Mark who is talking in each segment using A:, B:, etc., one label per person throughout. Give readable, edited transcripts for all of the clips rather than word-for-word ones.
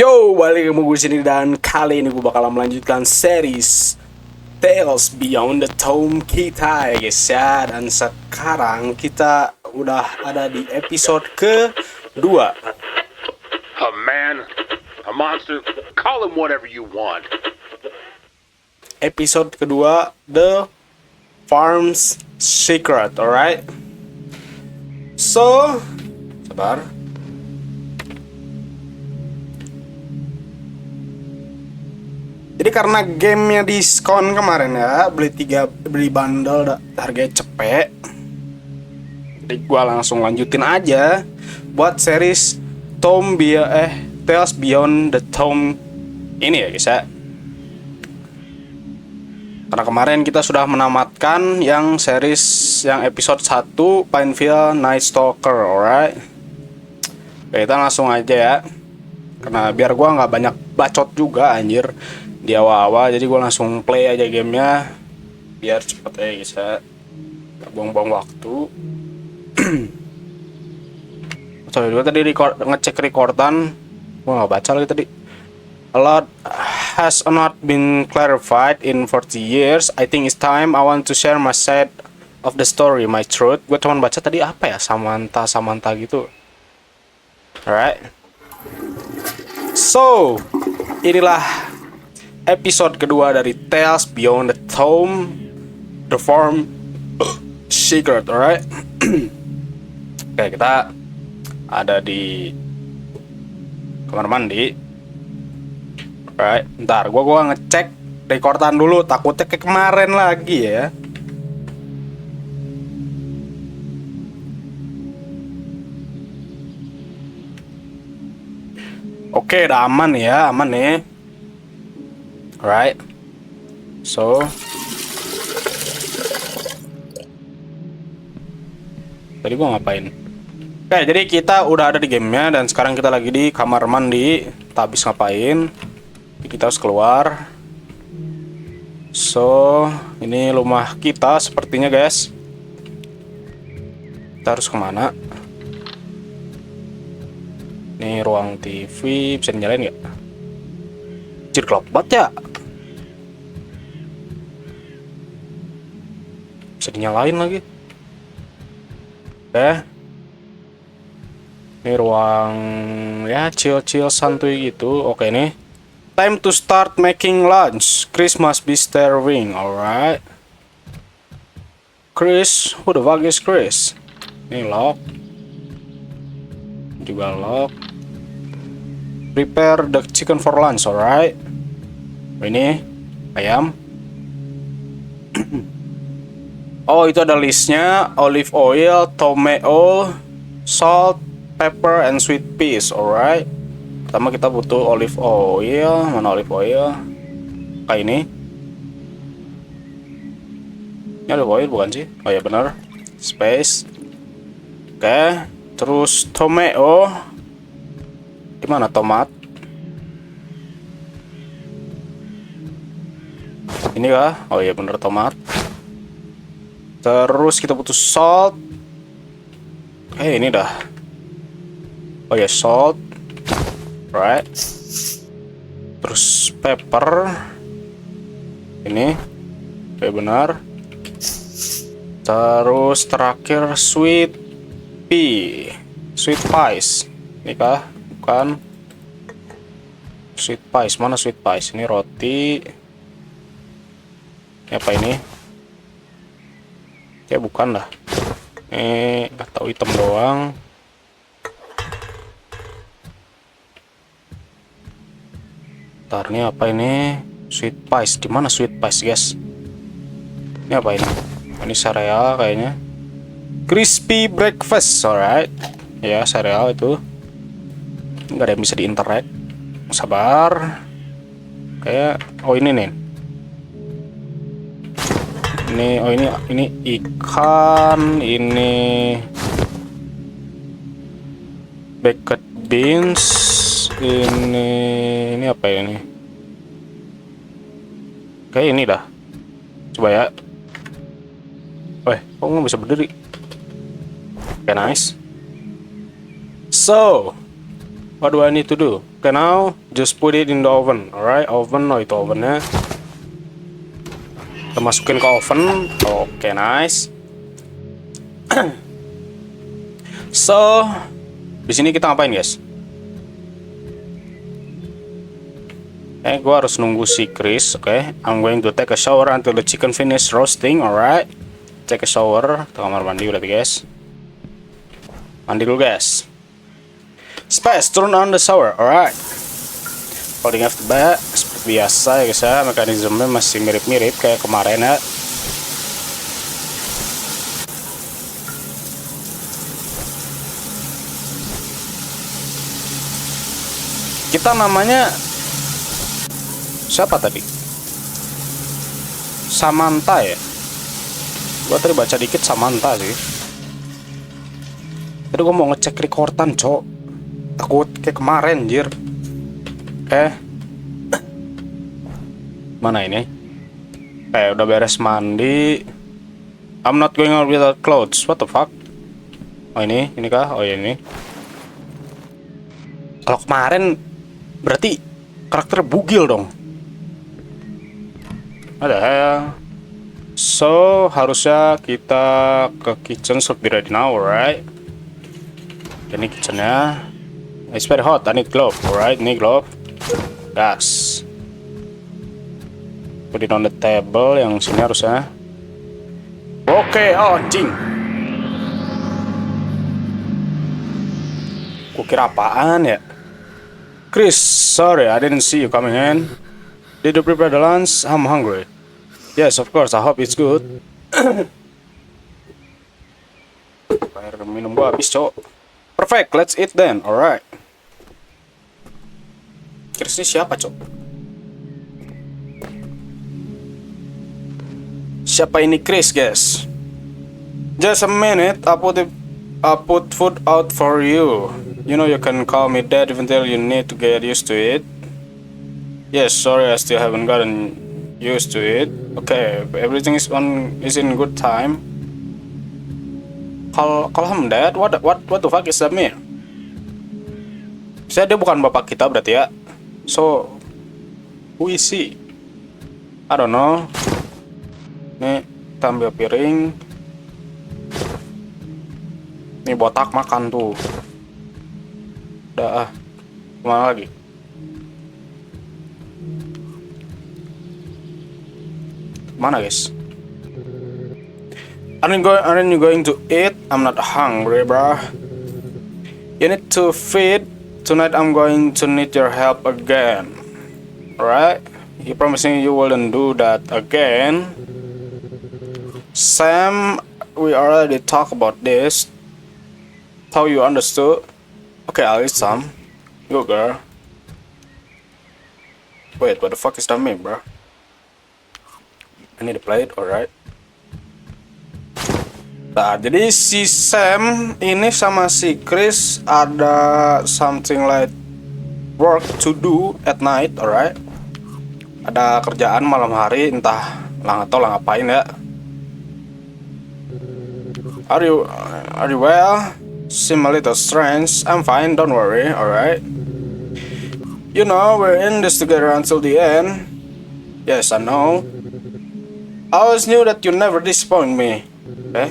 A: Yo, balik ke gue sini dan kali ini gue bakal melanjutkan series Tales Beyond the Tomb kita ya guys ya. Dan sekarang kita udah ada di episode kedua.
B: A man, a monster, call him whatever you want.
A: Episode kedua, The Farm's Secret, alright? So, sabar. Jadi karena gamenya diskon kemarin ya, beli bundle harganya cepet. Jadi gua langsung lanjutin aja buat series Tales Beyond the Tomb ini ya guys ya. Karena kemarin kita sudah menamatkan yang series yang episode 1 Pineville Night Stalker, alright. Oke, kita langsung aja ya. Karena biar gua nggak banyak bacot juga anjir di awal-awal, jadi gue langsung play aja gamenya biar cepet aja bisa gak buang-buang waktu. Sorry, gue tadi ngecek recordan, gue nggak baca lagi tadi. A lot has not been clarified in 40 years. I think it's time I want to share my side of the story, my truth. Gue cuma baca tadi apa ya, Samantha gitu. Alright, so inilah episode kedua dari Tales Beyond the Tomb, The Farm Secret, alright. Oke, kita ada di kamar mandi. Alright, ntar gua ngecek rekordan dulu, takutnya kayak kemarin lagi ya. Oke, udah aman ya, aman nih. Alright, so tadi gua ngapain? Oke, jadi kita udah ada di gamenya dan sekarang kita lagi di kamar mandi. Kita habis ngapain? Kita harus keluar. So, ini rumah kita sepertinya guys. Kita harus kemana? Ini ruang TV, bisa dinyalain nggak? Anjir, gelap banget ya. Bisa dinyalain lagi. Oke. Ini ruang ya chill santuy gitu. Oke, nih. Time to start making lunch. Chris must be starving, alright. Chris, who the fuck is Chris? Ini lock. Juga lock. Prepare the chicken for lunch, alright. Ini ayam. Oh, itu ada listnya. Olive oil, tomato, salt, pepper, and sweet peas, alright. Pertama kita butuh olive oil. Mana olive oil? Kayak ini. Ini olive oil bukan sih? Oh ya benar. Space. Oke. Terus tomato. Gimana tomat? Ini kah? Oh iya bener tomat. Terus kita butuh salt. Ini dah. Oh ya salt. Right. Terus pepper. Ini. Oke benar. Terus terakhir sweet pea. Sweet pies. Ini kah? Bukan. Sweet pies. Mana sweet pies? Ini roti. Ini apa ini? Ya bukan lah. Nggak tahu, hitam doang. Ntar ini apa ini? Sweet pies. Di mana sweet pies guys? Ini apa ini? Ini sereal kayaknya. Crispy breakfast, alright. Ya sereal itu. Nggak ada yang bisa diinternet. Sabar. Kayak oh ini nih. Ini oh ini ikan, ini baked beans, ini apa ya ini? Kayak ini dah. Coba ya. Kok nggak bisa berdiri? Oke, nice. So, What do I need to do? Okay, now just put it in the oven. Alright, oven. Oh, itu ovennya. Kita masukin ke oven. Oke, nice. So, di sini kita ngapain, guys? Gue harus nunggu si Chris. Oke, I'm going to take a shower until the chicken finish roasting. Alright, take a shower. Ke kamar mandi berarti, guys. Mandi dulu, guys. Space, turn on the shower. Alright. Holding F2, seperti biasa ya guys ya. Mekanismenya masih mirip-mirip kayak kemarin ya. Kita namanya siapa tadi? Samantha ya. Gua tadi baca dikit Samantha sih. Tadi gua mau ngecek rekordan, cok. Takut kayak kemarin, jir. Mana ini? Udah beres mandi. I'm not going out without clothes. What the fuck? Oh ini kah? Oh ya ini. Kalau kemarin berarti karakter bugil dong. Ada. So harusnya kita ke kitchen, should be ready now, alright? Ini kitchennya. It's very hot. I need glove, alright? Ini glove. Gas. Put it on the table. Yang sini harusnya. Oke, anjing. Kukira apaan ya? Chris, sorry, I didn't see you coming in. Did you prepare the lunch? I'm hungry. Yes, of course. I hope it's good. Air minum gua habis, cok. Perfect, let's eat then. Alright. Chris ini siapa, cok? Siapa ini Chris, guys? Just a minute, I put food out for you. You know you can call me dad even though you need to get used to it. Yes, sorry, I still haven't gotten used to it. Okay, everything is in good time. Call him dad. What the fuck is that mean? Saya dia bukan bapak kita berarti ya. So, who is he? I don't know. Nih, kita ambil piring. Nih botak makan tuh. Udah, kemana lagi? Mana guys? Aren't you going to eat? I'm not hungry, bro. You need to feed. Tonight I'm going to need your help again. Alright? You promising you wouldn't do that again? Sam, we already talked about this. How you understood? Okay, I'll eat some. Go, girl. Wait, what the fuck is that mean, bro? I need a plate, alright. Nah, jadi si Sam ini sama si Chris ada something like work to do at night, alright. Ada kerjaan malam hari, entah lah atau lah ngapain ya. Are you well? Seem a little strange. I'm fine, don't worry, alright. You know, we're in this together until the end. Yes, I know. I always knew that you never disappoint me. Okay?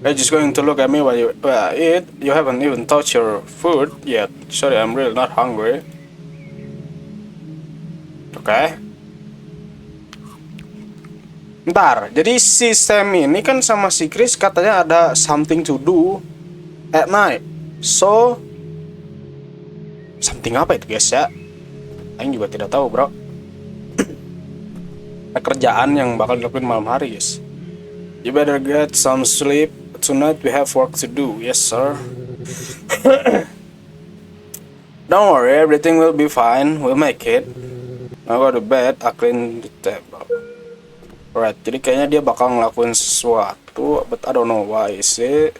A: You're just going to look at me while you eat. You haven't even touched your food yet. Sorry, I'm really not hungry. Okay? Ntar, jadi si Sam ini kan sama si Chris katanya ada something to do at night. So, something apa itu guys ya? Aing juga tidak tahu, bro. Kerjaan yang bakal dilakuin malam hari, guys. You better get some sleep. Tonight we have work to do. Yes, sir. Don't worry, everything will be fine. We'll make it. Now go to bed. I clean the table. Alright, jadi kayaknya dia bakal ngelakuin sesuatu, but I don't know why is it.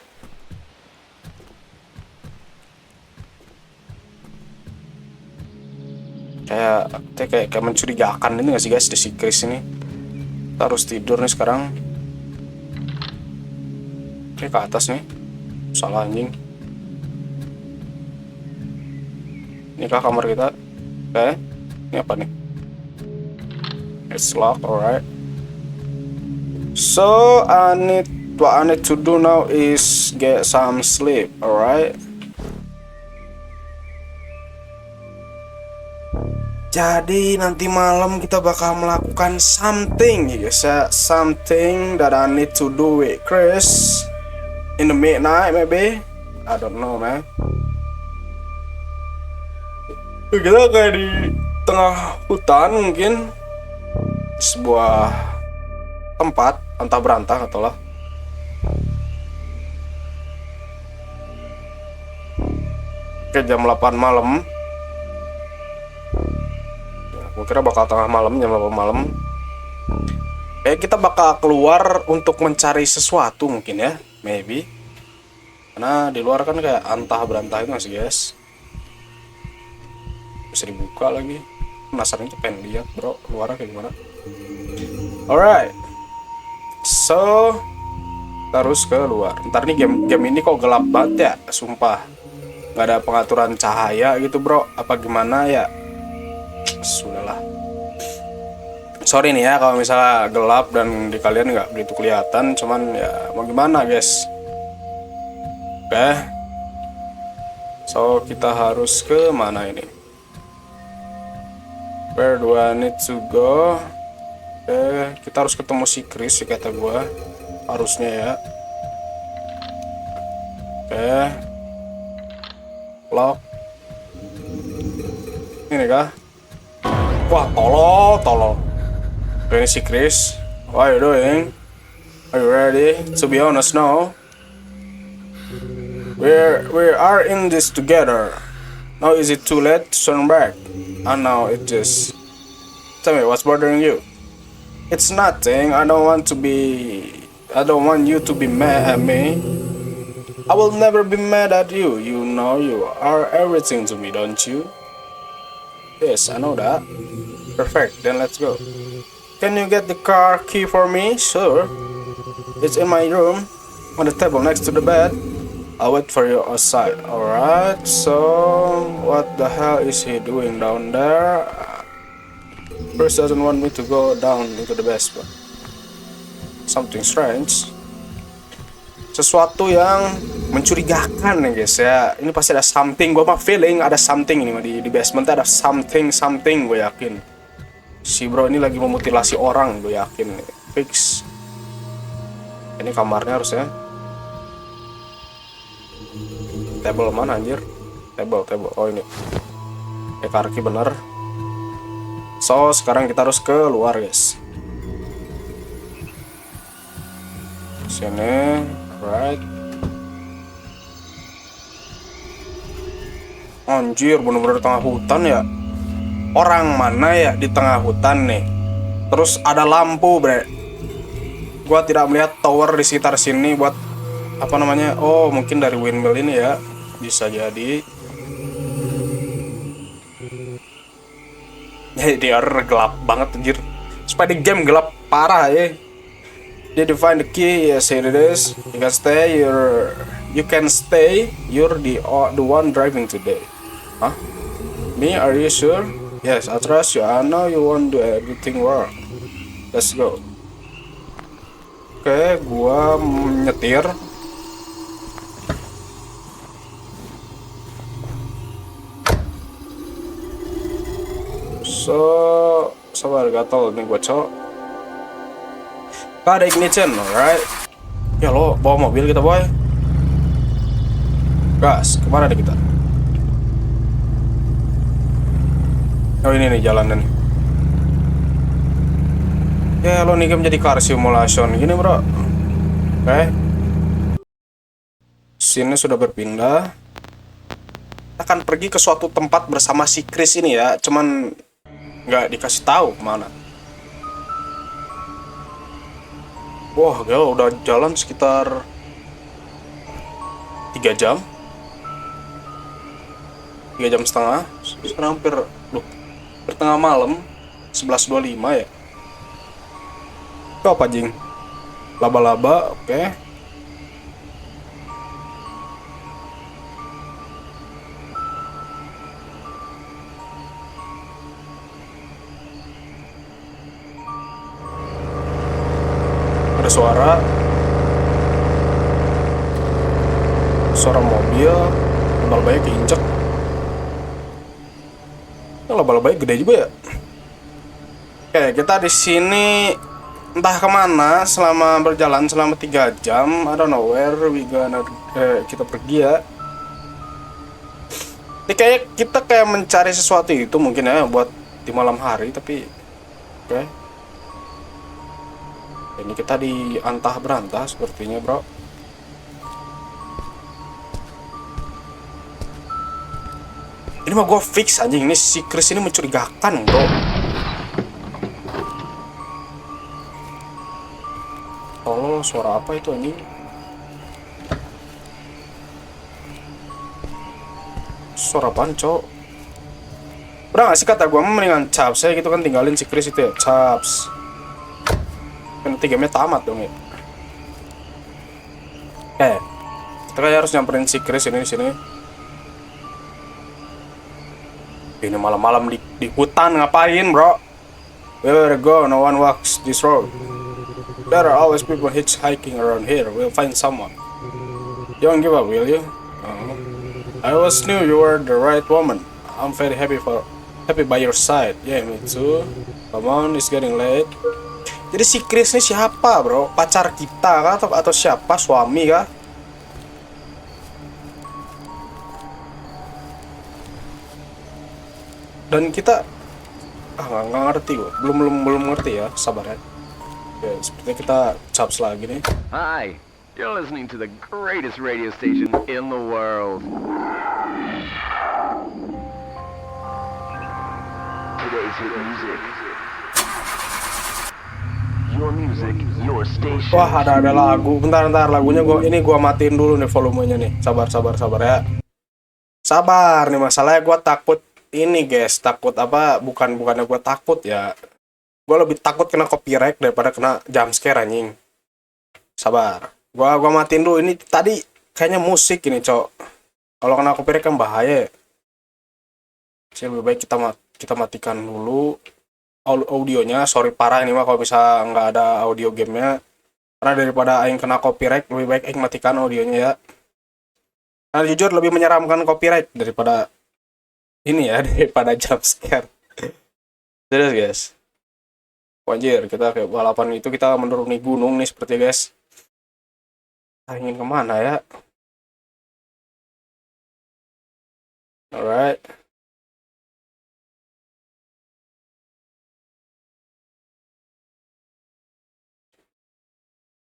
A: Kayak mencurigakan ini gak sih guys, si Chris ini. Kita harus tidur nih sekarang. Kayak ke atas nih. Salah anjing. Ini kah kamar kita? Oke. Ini apa nih? It's locked, alright. So what I need to do now is get some sleep, alright. Jadi nanti malam kita bakal melakukan something, ya guys ya. Something that I need to do with Chris in the midnight maybe. I don't know, man. Kita kayak di tengah hutan mungkin, sebuah tempat antah berantah atau lah. Oke, jam 8 malam. Gue kira bakal tengah malam, jam 8 malam. Kita bakal keluar untuk mencari sesuatu mungkin ya, maybe. Karena di luar kan kayak antah berantah itu masih, guys. Bisa dibuka lagi. Penasaran tuh, pengen lihat bro, luarnya kayak gimana. Alright. So, terus ke luar. Ntar nih game ini kok gelap banget ya, sumpah. Gak ada pengaturan cahaya gitu bro, apa gimana ya. Sudahlah, sorry nih ya kalau misalnya gelap dan di kalian nggak begitu kelihatan, cuman ya mau gimana guys. Oke, so kita harus ke mana ini? Where do I need to go? Oke, kita harus ketemu si Chris sih kata gua, harusnya ya. Oke, lock ini kah? Wah, tolol. Ini si Chris. What are you doing? Are you ready? To be honest now, we are in this together. Now is it too late to turn back? And now it just... Tell me, what's bothering you? It's nothing. I don't want you to be mad at me. I will never be mad at you. You know you are everything to me, don't you? Yes, I know that. Perfect, then let's go. Can you get the car key for me? Sure. It's in my room, on the table next to the bed. I'll wait for you outside. Alright, so what the hell is he doing down there? Chris doesn't want me to go down into the basement. Something strange. Sesuatu yang mencurigakan ya guys ya. Ini pasti ada something. Gue mah feeling ada something ini di basement ada something gue yakin. Si bro ini lagi memutilasi orang, gue yakin. Fix. Ini kamarnya harusnya. Table mana anjir? Table. Oh ini. Karki bener. So sekarang kita harus keluar guys. Sini. Right. Anjir, bener-bener di tengah hutan ya. Orang mana ya di tengah hutan nih? Terus ada lampu, bre. Gua tidak melihat tower di sekitar sini buat apa namanya? Oh, mungkin dari windmill ini ya. Bisa jadi. Dia gelap banget anjir. Supaya di game gelap parah ya. Did you find the key? Yes, here it is. You can stay. You're the one driving today. Huh? Me? Are you sure? Yes, I trust you. I know you won't do everything wrong. Let's go. Oke, gua nyetir. So, sabar gatel nih gua cok. Ada ignition, alright. Ya lo bawa mobil kita boy. Gas, kemana deh kita? Oh ini nih jalanan. Ya lo nih game jadi car simulation gini bro. Oke. Sini sudah berpindah. Akan pergi ke suatu tempat bersama si Chris ini ya. Cuman nggak dikasih tahu kemana. Wah, gila udah jalan sekitar 3 jam. 3 jam setengah. Sekarang hampir tengah malam 11.25 ya. Itu apa jing? Laba-laba, oke. Ada suara mobil, laba-labanya keinjek. Laba-labanya gede juga ya. Oke, kita di sini entah kemana selama berjalan selama 3 jam. I don't know where we gonna kita pergi ya. Ini kayak kita kayak mencari sesuatu itu mungkin ya buat di malam hari, tapi oke. Ini kita di antah berantah sepertinya, bro. Ini mah gue fix anjing, ini si Chris ini mencurigakan, bro. Oh, suara apa itu anjing? Suara apaan, cok? Udah gak sih kata gue mendingan Chaps saya gitu kan, tinggalin si Chris itu ya, Chaps. Nanti gamenya tamat dong ya. Kita kayak harus nyamperin si Chris ini di sini. Ini malam-malam di hutan ngapain, bro? We better go, no one walks this road. There are always people hitchhiking around here. We'll find someone. You don't give up, will you? I always knew you were the right woman. I'm very happy by your side. Yeah, me too. Come on, it's getting late. Jadi si Chris ini siapa, bro? Pacar kita kah atau siapa? Suami kah? Dan kita nggak ngerti gue, belum ngerti ya, sabar ya. Oke, sepertinya kita Chaps lagi nih.
C: Hi, you're listening to the greatest radio station in the world. Today's hit music. Your music, your station.
A: Wah, ada lagu. Bentar lagunya gua matiin dulu nih volumenya nih. Sabar ya. Sabar nih, masalahnya gua takut ini, guys. Takut apa? Bukannya gua takut ya. Gua lebih takut kena copyright daripada kena jump scare anjing. Sabar. Gua matiin dulu. Ini tadi kayaknya musik ini, Cok. Kalau kena copyright kan bahaya. Jadi lebih baik kita matikan dulu audionya. Sorry parah ini mah kalau bisa nggak ada audio gamenya, karena daripada aing kena copyright lebih baik aing matikan audionya ya. Nah, jujur lebih menyeramkan copyright daripada ini ya, daripada jump scare. Serius guys. Anjir, kita kayak balapan itu, kita menuruni gunung nih seperti guys. Kita ingin kemana ya? Alright.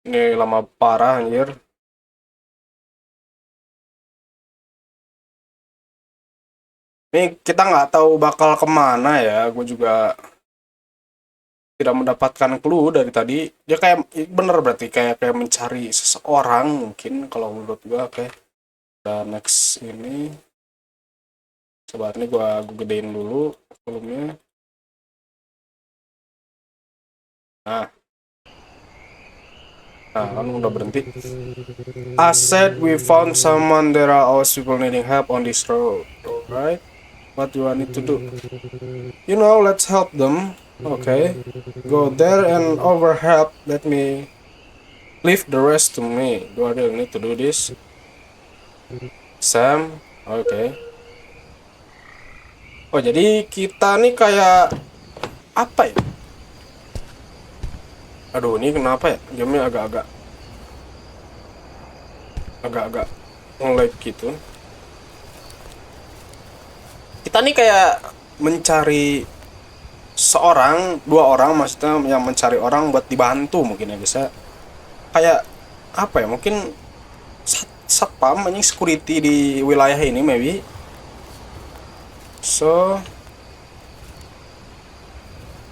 A: Ini lama parah anjir. Ini kita nggak tahu bakal kemana ya. Gue juga tidak mendapatkan clue dari tadi. Dia kayak bener berarti kayak mencari seseorang mungkin kalau menurut gue. Oke. Dan next ini. Coba ini gue gedein dulu volumenya. Nah, kan udah berhenti. I said we found someone. There are always people needing help on this road. Alright. What do I need to do? You know, let's help them. Okay. Go there and overhelp. Let me leave the rest to me. Do I really need to do this? Sam? Okay. Oh, jadi kita nih kayak apa ya? Aduh, ini kenapa ya? Gamenya agak-agak nge-lag gitu. Kita nih kayak mencari dua orang maksudnya, yang mencari orang buat dibantu mungkin ya guys ya. Kayak apa ya? Mungkin satpam anjing, security di wilayah ini maybe. So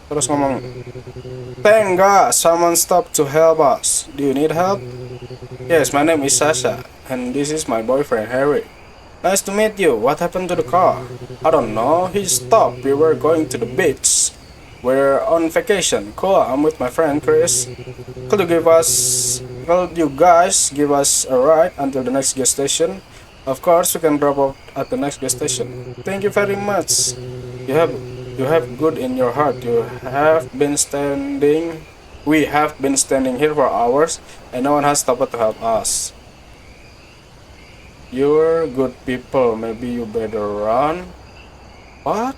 A: terus ngomong, thank God someone stopped to help us. Do you need help? Yes, my name is Sasha, and this is my boyfriend Harry. Nice to meet you. What happened to the car? I don't know. He stopped. We were going to the beach. We're on vacation. Cool. I'm with my friend Chris. Could you guys give us a ride until the next gas station? Of course, we can drop off at the next gas station. Thank you very much. You have good in your heart. You have been standing We have been standing here for hours and no one has stopped to help us. You're good people, maybe you better run. What?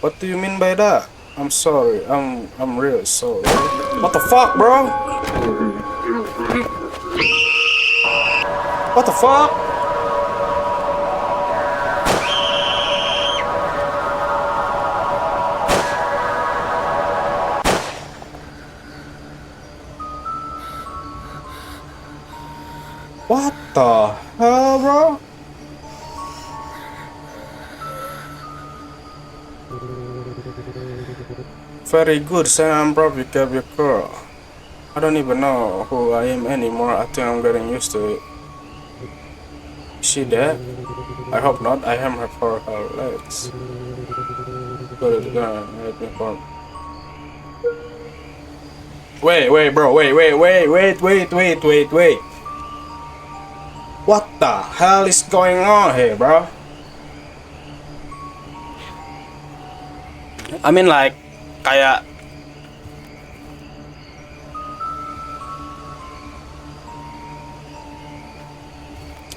A: What do you mean by that? I'm sorry, I'm really sorry. What the fuck, bro? What the fuck? What the hell, bro? Very good, Sam. I'm probably kept your girl. I don't even know who I am anymore. I think I'm getting used to it. Is she dead? I hope not. I am her for her legs. Go to the gun. Let me form. Wait, bro. Wait. What the hell is going on here, bro? I mean like kayak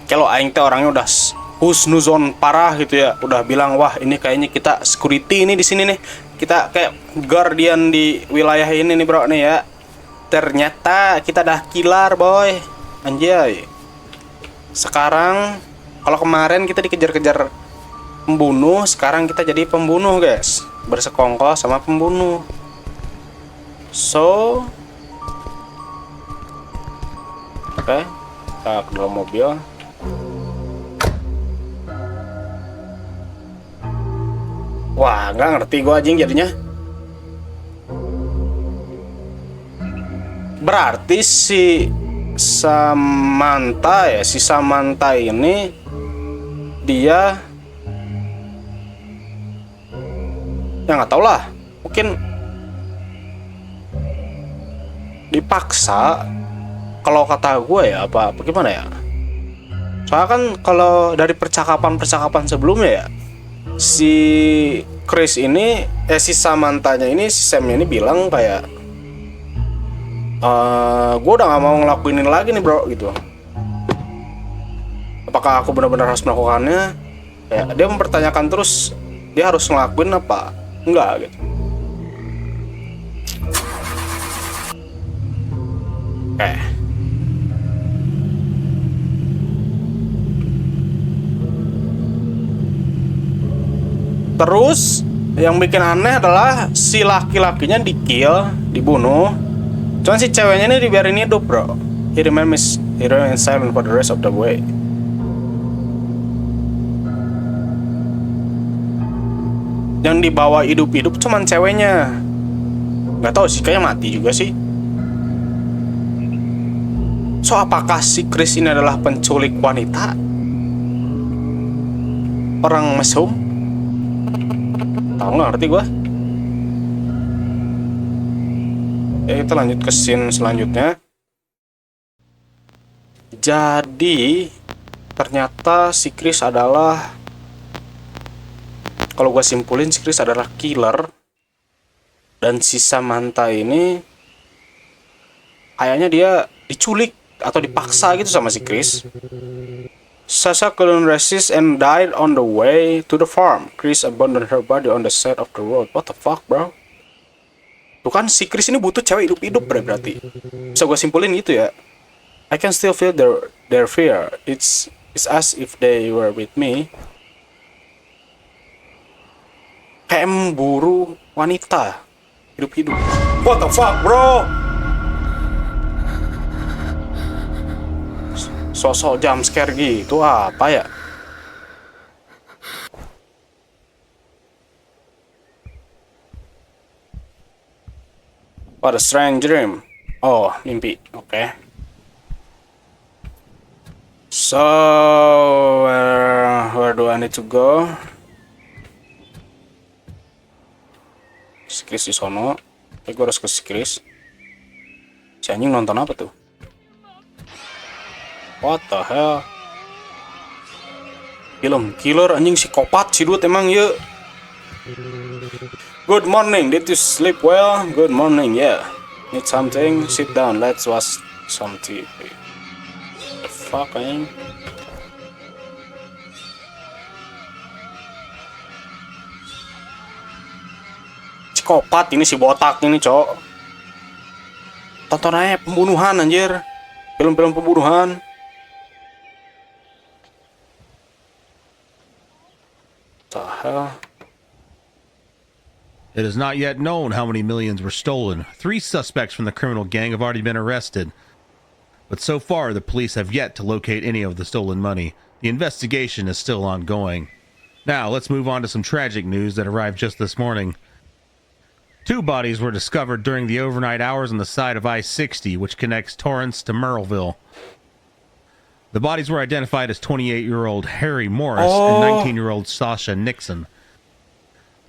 A: kalau aing teh orangnya udah husnuzon parah gitu ya, udah bilang wah ini kayaknya kita security ini di sini nih, kita kayak guardian di wilayah ini nih bro nih ya. Ternyata kita dah killer boy, anjay. Sekarang kalau kemarin kita dikejar-kejar pembunuh, sekarang kita jadi pembunuh guys, bersekongkol sama pembunuh. So oke, kita ke dalam mobil. Wah, nggak ngerti gua anjing jadinya. Berarti si Samantha ini dia ya nggak tau lah, mungkin dipaksa kalau kata gue ya, apa gimana ya. Soalnya kan kalau dari percakapan sebelumnya ya, si Chris ini si Samanthanya ini, si Samnya ini bilang kayak gue udah gak mau ngelakuin ini lagi nih bro gitu. Apakah aku benar-benar harus melakukannya? Ya, dia mempertanyakan terus, dia harus ngelakuin apa enggak gitu. Terus yang bikin aneh adalah si laki-lakinya dibunuh. Cuman si ceweknya ini dibiarin hidup bro. He remains silent for the rest of the way. Yang dibawa hidup-hidup cuman ceweknya. Gak tahu sih, kayaknya mati juga sih. So apakah si Chris ini adalah penculik wanita? Orang mesum? Tahu nggak ngerti gue. Ya kita lanjut ke scene selanjutnya. Jadi ternyata si Chris adalah, kalau gue simpulin, si Chris adalah killer. Dan si Samantha ini kayaknya dia diculik atau dipaksa gitu sama si Chris. Sasha couldn't resist and died on the way to the farm. Chris abandoned her body on the side of the road. What the fuck, bro? Tuh kan si Chris ini butuh cewek hidup-hidup berarti. Bisa gue simpulin gitu ya. I can still feel their fear. It's as if they were with me. Kayak memburu wanita hidup-hidup. What the fuck, bro? Sosok jump scare gitu apa ya? What a strange dream. Oh, mimpi. Oke. So, where do I need to go? Si Chris di sono. Oke, gue harus ke si Chris. Si anjing nonton apa tuh? What the hell? Film killer anjing, psikopat si dude emang ya. Good morning. Did you sleep well? Good morning. Yeah. Need something? Sit down. Let's watch some TV. The fuck, man? Psikopat ini si botak ini, cok. Tonton aja pembunuhan anjir. Film-film pembunuhan. The hell?
D: It is not yet known how many millions were stolen. 3 suspects from the criminal gang have already been arrested. But so far, the police have yet to locate any of the stolen money. The investigation is still ongoing. Now, let's move on to some tragic news that arrived just this morning. 2 bodies were discovered during the overnight hours on the side of I-60, which connects Torrance to Merrillville. The bodies were identified as 28-year-old Harry Morris and 19-year-old Sasha Nixon.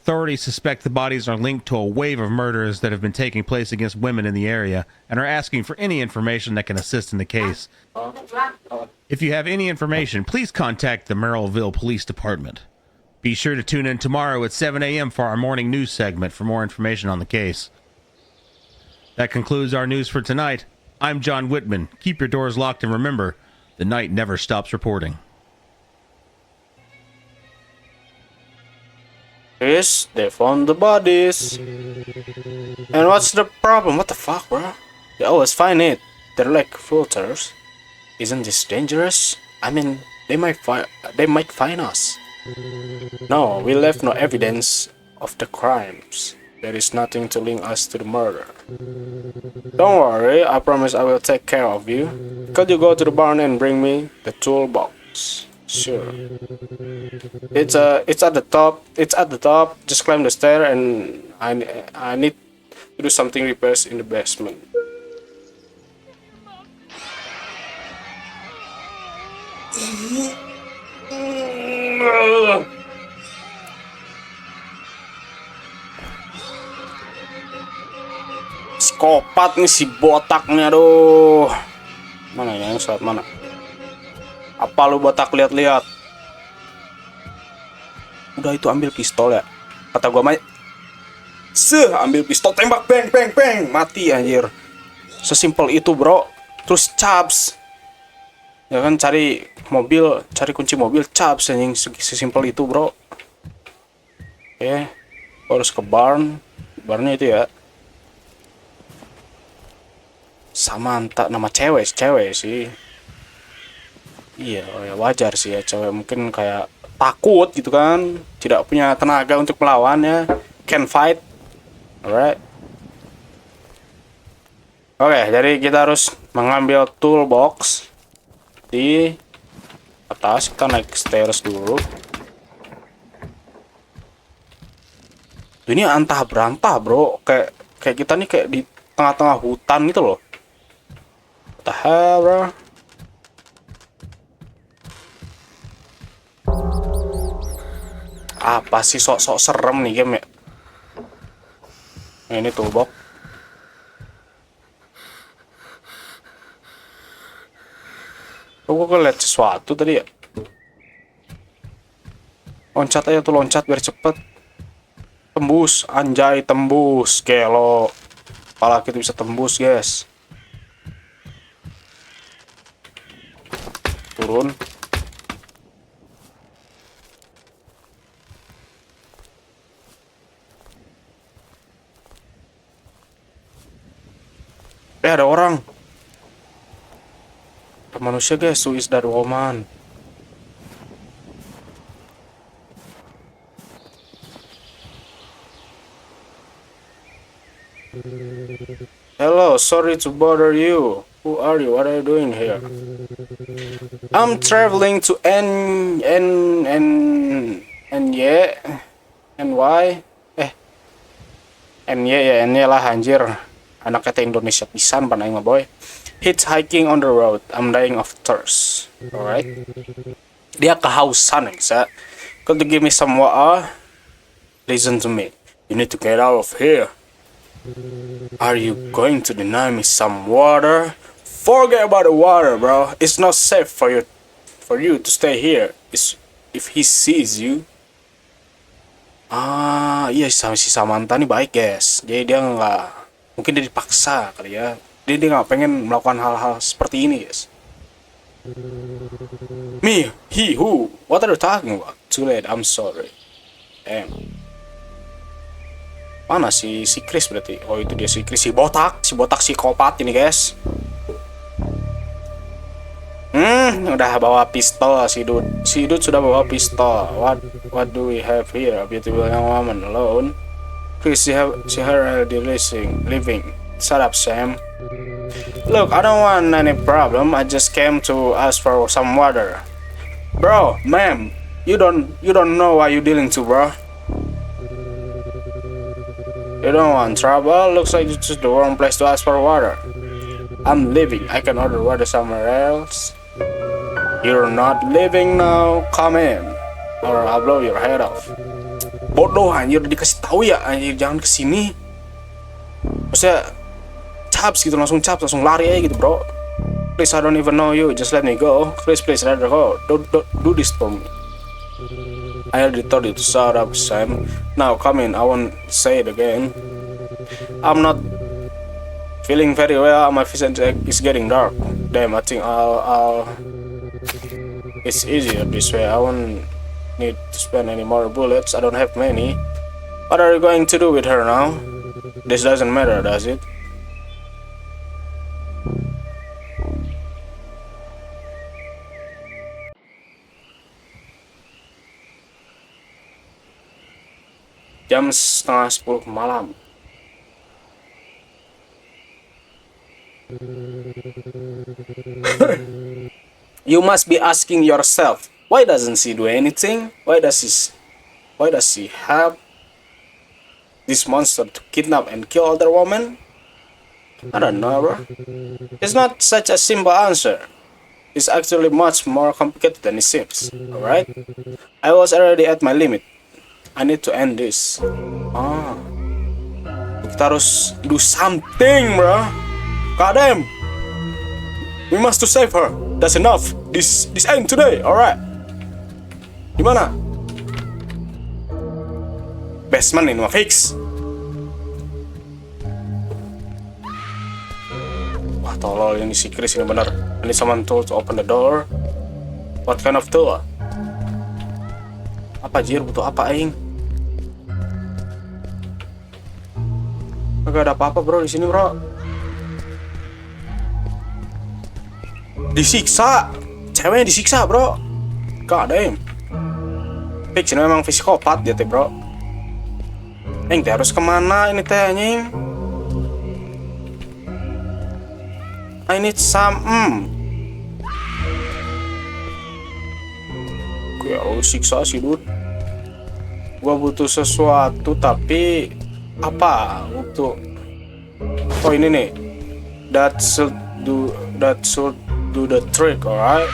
D: Authorities suspect the bodies are linked to a wave of murders that have been taking place against women in the area and are asking for any information that can assist in the case. If you have any information, please contact the Merrillville Police Department. Be sure to tune in tomorrow at 7 a.m. for our morning news segment for more information on the case. That concludes our news for tonight. I'm John Whitman. Keep your doors locked and remember, the night never stops reporting.
A: Yes, they found the bodies. And what's the problem? What the fuck, bro? They always find it. They're like filters. Isn't this dangerous? I mean, they might find us. No, we left no evidence of the crimes. There is nothing to link us to the murder. Don't worry, I promise I will take care of you. Could you go to the barn and bring me the toolbox? Sure. It's at the top. It's at the top. Just climb the stair, and I need to do something repairs in the basement. Psikopat nih si botaknya, aduh. Mana ya yang saat mana? Apa lu botak lihat-lihat? Udah itu ambil pistol ya. Kata gua mah ambil pistol tembak bang bang bang, mati anjir. Sesimpel itu, bro. Terus caps. Ya kan cari mobil, cari kunci mobil, caps anjing, sesimpel itu, bro. Oke. Harus ke barn. Barnnya itu ya. Samantha, nama cewek sih. Iya, ya wajar sih ya, cewek mungkin kayak takut gitu kan, tidak punya tenaga untuk melawan ya, can fight, alright. Oke, jadi kita harus mengambil toolbox di atas. Kita naik stairs dulu. Ini antah berantah, bro, kayak kita nih kayak di tengah-tengah hutan gitu loh. What the hell, bro? Apa sih sok-sok serem nih game ya? Nah, ini toolbox. Gue ngeliat sesuatu tadi ya. Loncat aja tuh, loncat biar cepet. Tembus, anjay, tembus. Gelo. Kepala kita bisa tembus, guys. Turun. Ada orang. Ada manusia, guys. Who is that woman? Hello, sorry to bother you. Who are you? What are you doing here? I'm traveling to NY lah anjir. Anak kata Indonesia pisan panaing mah boy. Hitchhiking on the road. I'm dying of thirst. Alright. Dia kehausan ya. Could you give me some water? Listen to me. You need to get out of here. Are you going to deny me some water? Forget about the water, bro. It's not safe for you to stay here. If he sees you. iya si Samantha nih baik guys, jadi dia nggak, mungkin dia dipaksa kali ya, dia nggak pengen melakukan hal-hal seperti ini guys. Me, he, who, what are you talking about? Too late, I'm sorry. Damn. Mana si Chris berarti? Oh itu dia si Chris, si botak psikopat ini guys. Udah bawa pistol si dude sudah bawa pistol. What do we have here? A beautiful young woman alone. Chris, see her living. Shut up, Sam. Look, I don't want any problem. I just came to ask for some water. Bro, ma'am, you don't know what you're dealing to, bro. You don't want trouble? Looks like it's just the wrong place to ask for water. I'm leaving. I can order water somewhere else. You're not leaving now. Come in, or I'll blow your head off. Bodoh anjir, dikasih tahu ya anjir jangan kesini. Maksudnya caps gitu, langsung lari aja gitu bro. Please, I don't even know you. Just let me go. Please, let her go. Don't do this for me. I already told you to shut up, Sam. Now come in. I won't say it again. I'm not feeling very well. My vision is getting dark. Damn, I think I'll it's easier this way. I won't need to spend any more bullets. I don't have many. What are you going to do with her now? This doesn't matter, does it? Jam 9:30 malam. You must be asking yourself, why doesn't she do anything? Why does she help this monster to kidnap and kill other women? I don't know, bro. It's not such a simple answer. It's actually much more complicated than it seems. Alright? I was already at my limit. I need to end this. Kita harus do something, bro. Goddamn. We must to save her. That's enough. This end today. Alright. Gimana? Basement ini mah fix. Wah tolol ini si Chris ini bener. I need someone told to open the door. What kind of tool? Apa jir, butuh apa aing? Gak ada apa-apa bro di sini bro. Disiksa, ceweknya disiksa bro. God damn. Fix ini memang psikopat dia teh bro. Teh harus kemana ini teh anjing? I need some Gue harus siksa sih dude. Gua butuh sesuatu tapi apa untuk ini nih. That should do the trick, alright?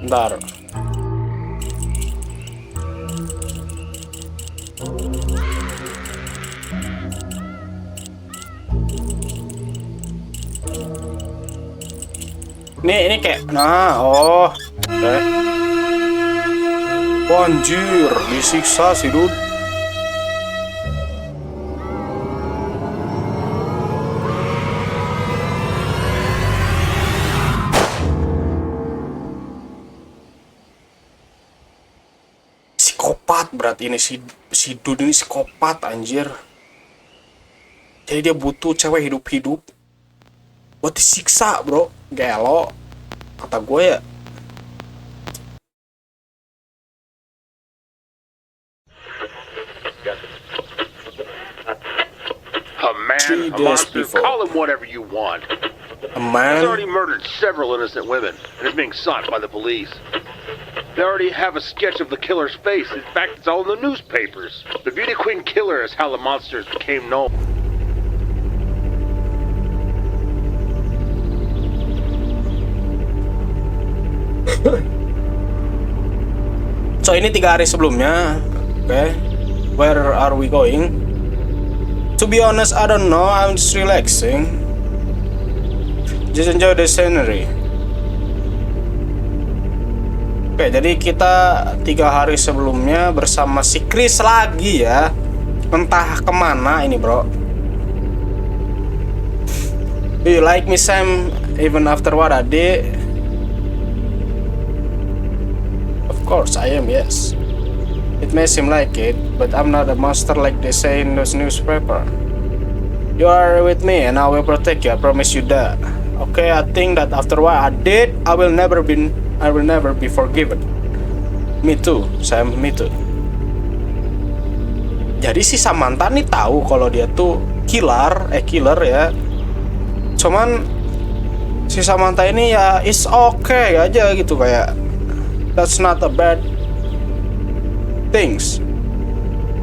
A: Bentar. Ini kayak oke. Wah, anjir, disiksa sih dude. Psikopat berarti ini si dude ini psikopat anjir. Jadi dia butuh cewek hidup-hidup buat disiksa bro. Gelo kata gue ya.
B: A man, a monster, call him whatever you want.
A: A man?
B: He's already murdered several innocent women and is being sought by the police. They already have a sketch of the killer's face. In fact, it's all in the newspapers. The Beauty Queen Killer is how the monsters became known.
A: So ini 3 hari sebelumnya. Okay. Where are we going? To be honest, I don't know. I'm just relaxing. Just enjoy the scenery. Oke, jadi kita 3 hari sebelumnya bersama si Chris lagi ya. Entah kemana ini bro. Do you like me Sam even after what I did? Of course I am, yes. It may seem like it, but I'm not a monster like they say in those newspaper. You are with me and I will protect you, I promise you that. Okay, I think that after what I did, I will never be forgiven. Me too, Sam, me too. Jadi si Samantha nih tahu kalau dia tuh killer ya. Cuman si Samantha ini ya it's okay aja gitu, kayak that's not a bad things.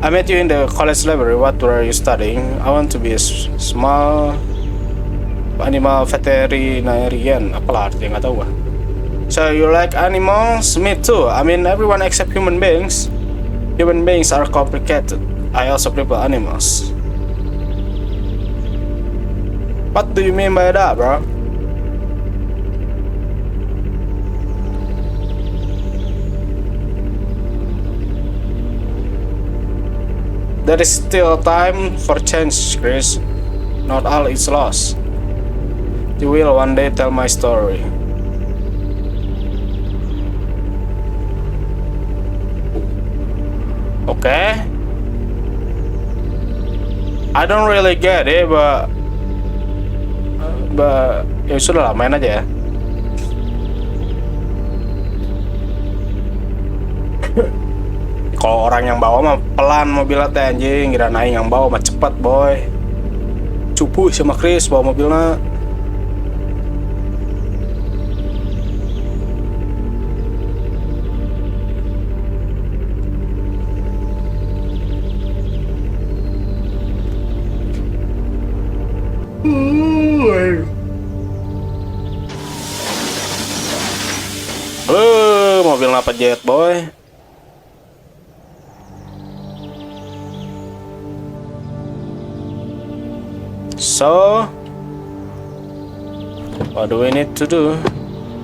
A: I met you in the college library. What were you studying? I want to be a small animal veterinarian. Apalah artinya, nggak tahu gua. So you like animals? Me too. I mean everyone except human beings. Human beings are complicated. I also prefer animals. What do you mean by that, bro? There is still time for change, Chris. Not all is lost. You will one day tell my story. Okay. I don't really get it, but ya sudah lah, main aja ya. Kalau orang yang bawa mah pelan mobilnya teh anjing, kira naik yang bawa mah cepet boy. Cupu sama Chris bawa mobilnya. Mobilnya apa jet boy? So, what do we need to do?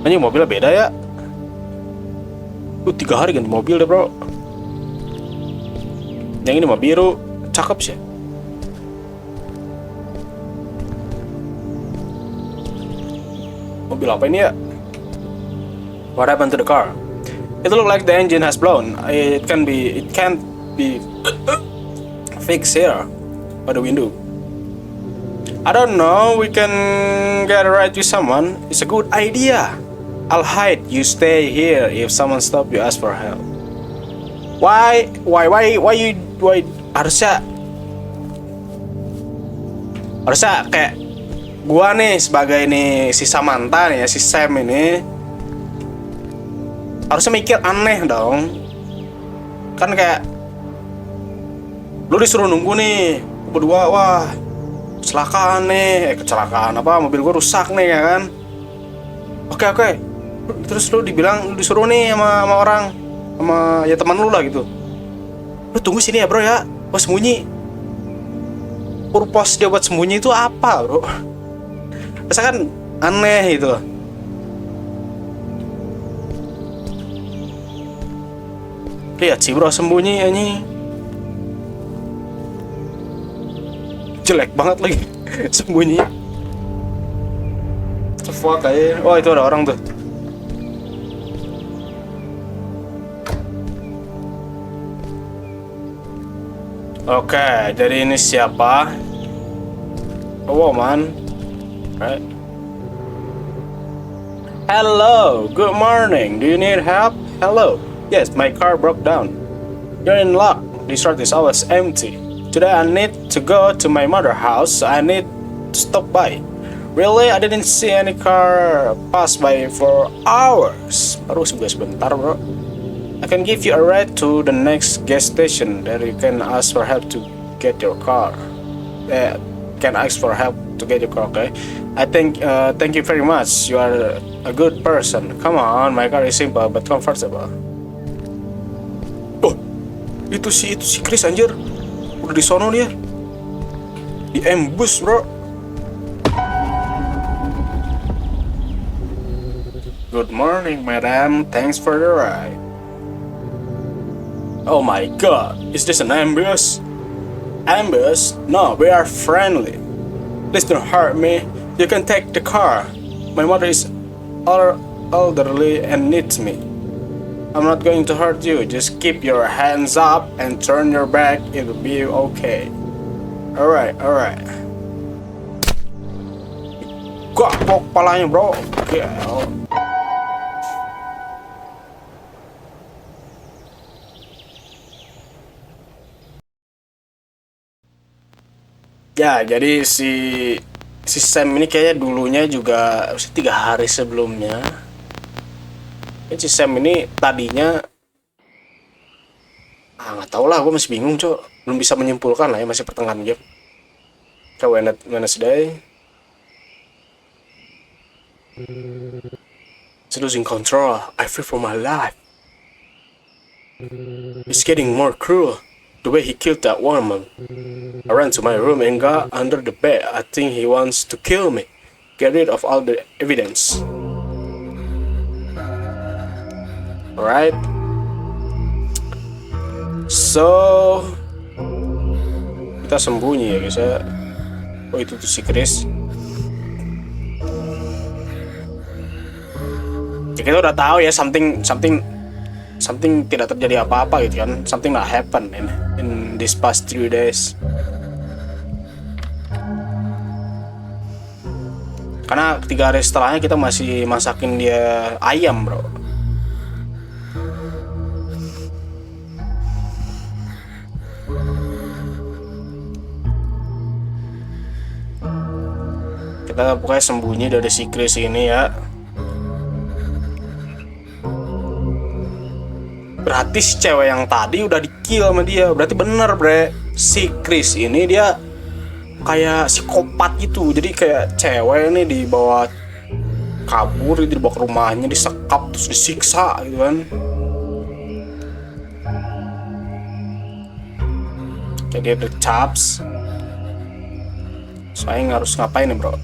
A: Anjing mobilnya beda ya. 3 hari ganti mobil deh bro. Yang ini mah biru, cakep sih. Mobil apa ini ya? What happened to the car? It looked like the engine has blown. It can't be fixed here. What do we do? I don't know. We can get a ride with someone. It's a good idea. I'll hide. You stay here. If someone stop you, ask for help. Why harusnya kayak gua nih sebagai nih si Samantha nih ya, si Sam ini harusnya mikir aneh dong. Kan kayak lu disuruh nunggu nih berdua, wah kecelakaan nih, kecelakaan apa, mobil gua rusak nih ya kan. Oke. Terus lu disuruh nih sama orang, sama ya teman lu lah gitu. Lu tunggu sini ya bro ya, gua sembunyi. Purpose dia buat sembunyi itu apa bro? Masa kan aneh gitu. Lihat sih bro sembunyi anjing. Jelek banget lagi sembunyi. Fuck aja. Oh itu ada orang tuh. Oke, jadi ini siapa? A woman. Right. Hello, good morning. Do you need help? Hello. Yes, my car broke down. You're in luck. This road is always empty. Today I need to go to my mother's house, so I need to stop by. Really? I didn't see any car pass by for hours. Baru sebentar bro. I can give you a ride to the next gas station. There you can ask for help to get your car. Can ask for help to get your car, okay? I think, thank you very much. You are a good person. Come on, my car is simple but comfortable. Oh, itu si Chris anjir. Udah di sono dia. Di ambush, bro. Good morning, madam. Thanks for the ride. Oh my god, is this an ambush? Ambush? No, we are friendly. Please don't hurt me. You can take the car. My mother is elderly and needs me. I'm not going to hurt you. Just keep your hands up and turn your back. It'll be okay. Alright. Gapok palanya, bro. Gel. Ya, jadi si Sam ini kayaknya dulunya juga 3 hari sebelumnya. Si Sam ini tadinya nggak tahu lah, gue masih bingung, Cok. Belum bisa menyimpulkan lah ya, masih pertengahan game. Ke Wednesday. It's losing control. I fear for my life. It's getting more cruel. The way he killed that woman. I ran to my room and got under the bed. I think he wants to kill me. Get rid of all the evidence. Alright. So kita sembunyi ya guys ya. Oh itu tuh si Chris. Ya, kita udah tahu ya something tidak terjadi apa-apa gitu kan. Something not happen in this past 3 days. Karena 3 hari setelahnya kita masih masakin dia ayam, bro. Kita pokoknya sembunyi dari si Chris ini ya. Berarti si cewek yang tadi udah di-kill sama dia. Berarti bener, bre. Si Chris ini dia kayak psikopat gitu. Jadi kayak cewek ini dibawa kabur, dibawa ke rumahnya, disekap, terus disiksa gitu kan. Kayak dia the chops. Saya harus ngapain nih, bro?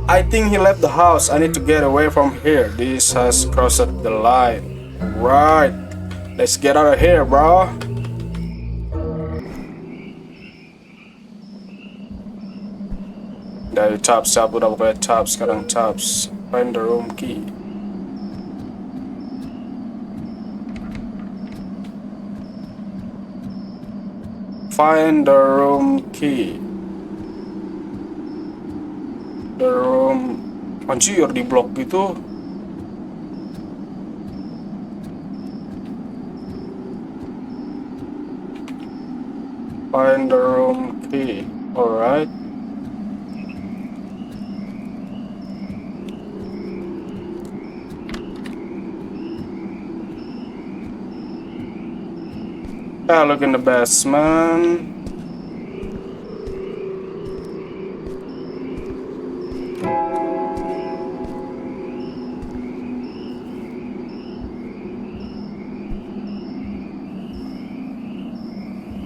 A: I think he left the house. I need to get away from here. This has crossed the line. Right. Let's get out of here, bro. Dari Chops, udah pokoknya Chops. Sekarang Chops. Find the room key. Find the room key. The room. Anjir, di blok gitu. Find the room key. Alright. Look in the basement.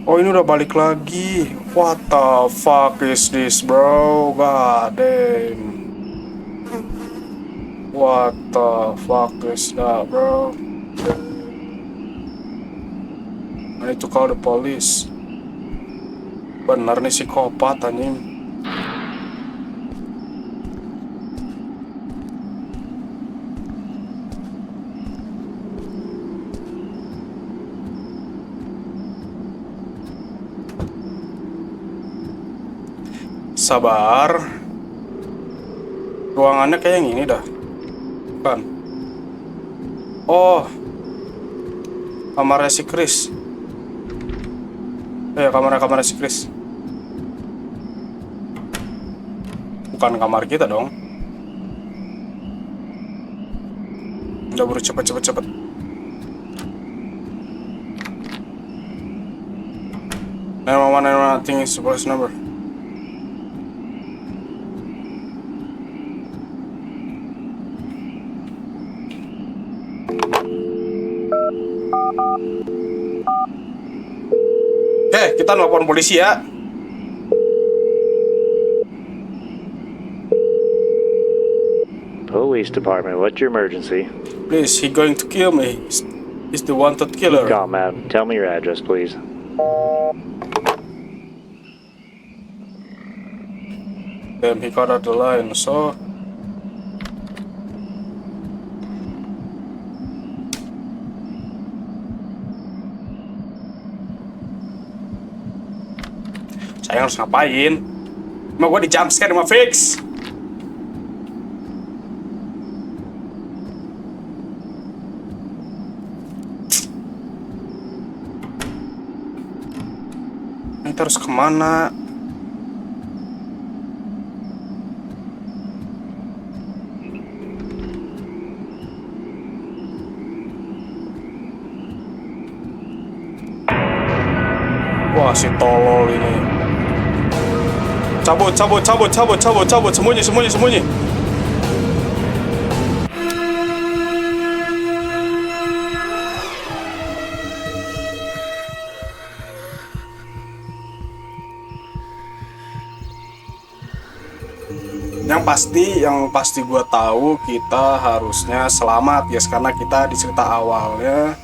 A: Oh, ini udah balik lagi. What the fuck is this, bro? God damn. What the fuck is that, bro? I need to call the police. Bener nih psikopat anjing. Sabar. Ruangannya kayak yang ini dah. Bukan. Oh. Kamarnya si Chris. Kamar si Chris. Bukan kamar kita dong. Udah buru cepet. Nah, thing is police number. Kita nelpon polisi ya.
E: Police department, what's your emergency?
A: Please, he going to kill me. He's the wanted killer.
E: Calm, madam. Tell me your address, please.
A: Damn, he got out the line, so... Saya harus ngapain? Mau gue di jumpscare sama Fix? Ini terus kemana? Wah, si tolol ini. Cabut, sembunyi. Yang pasti gue tahu kita harusnya selamat, guys, karena kita di cerita awalnya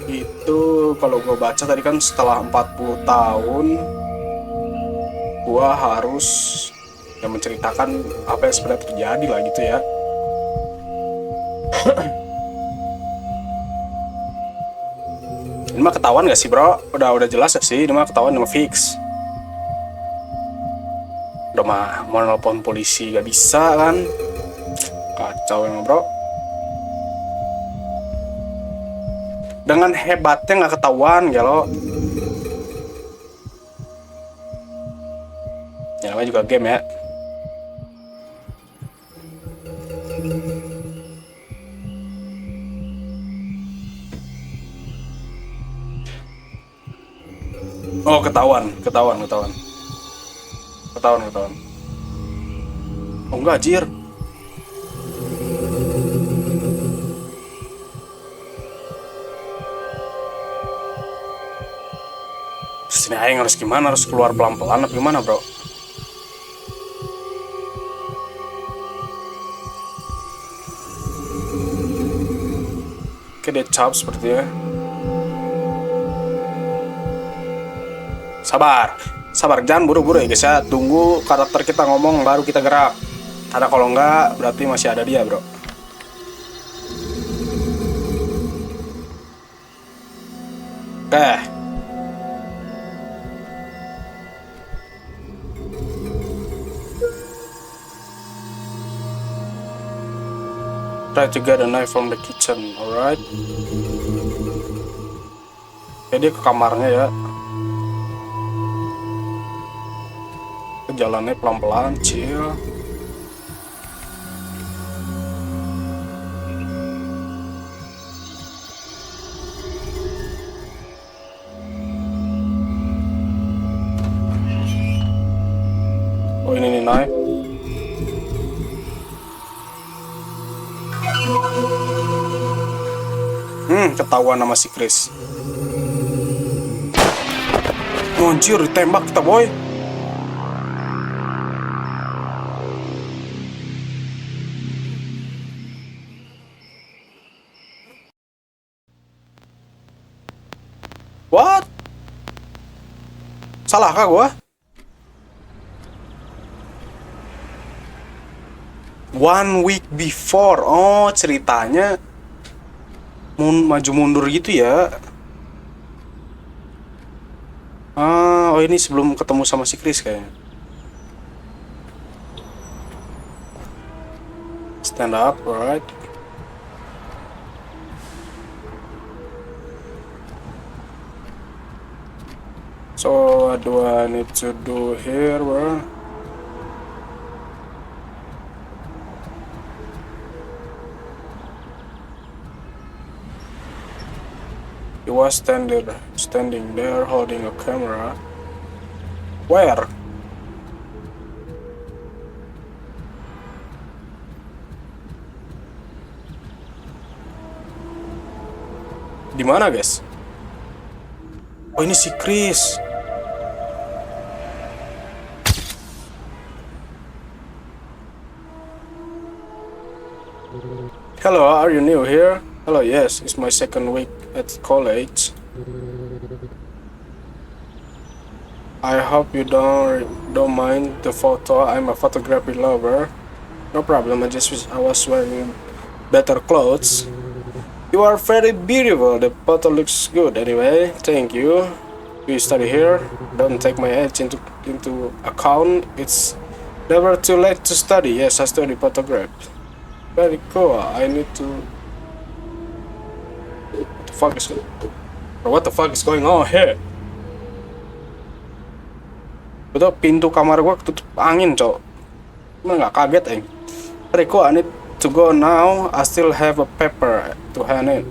A: itu kalau gue baca tadi kan setelah 40 tahun gua harus menceritakan apa yang sebenarnya terjadi lah gitu ya. Ini mah ketahuan gak sih bro? Udah jelas gak sih? Ini mah ketahuan sama Fix. Udah mah mau nelpon polisi gak bisa kan? Kacau emang bro. Dengan hebatnya gak ketahuan ya lo. Ya namanya juga game ya. Oh, ketahuan. Oh enggak, anjir. Sini aing harus gimana? Harus keluar pelan-pelan apa gimana, bro? Kayak dia cap sepertinya. Sabar, jangan buru-buru ya guys ya. Tunggu karakter kita ngomong baru kita gerak. Karena kalau enggak berarti masih ada dia bro. Oke. Try to get a knife from the kitchen, alright? Oke, dia ke kamarnya ya. Jalannya pelan-pelan, chill. Oh ini nih naik. Ketahuan sama si Chris. Anjir, ditembak kita boy. What? Salah kah gua? One week before. Oh, ceritanya maju mundur gitu ya. Oh ini sebelum ketemu sama si Chris kayaknya. Stand up, alright. So what do I need to do here, bro? He was standing there holding a camera. Where? Di mana, guys? Oh, ini si Chris. Hello, are you new here? Hello, yes, it's my second week at college. I hope you don't mind the photo. I'm a photography lover. No problem. I just wish I was wearing better clothes. You are very beautiful. The photo looks good anyway. Thank you. You study here. Don't take my age into account. It's never too late to study. Yes, I study photography. Very cool. I need to. What the fuck is going on here? Betul, pintu kamar gua ketutup angin, cok. Emang nggak kaget, Very cool. I need to go now. I still have a paper to hand in.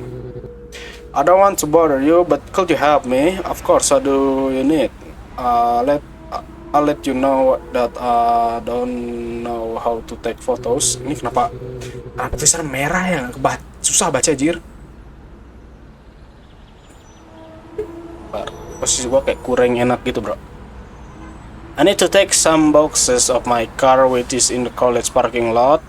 A: I don't want to bother you, but could you help me? Of course. What do you need? I'll let you know that I don't know how to take photos. Ini kenapa tulisan merah ya? Susah baca, jir. Posisi gua kayak kurang enak gitu, bro. I need to take some boxes of my car which is in the college parking lot.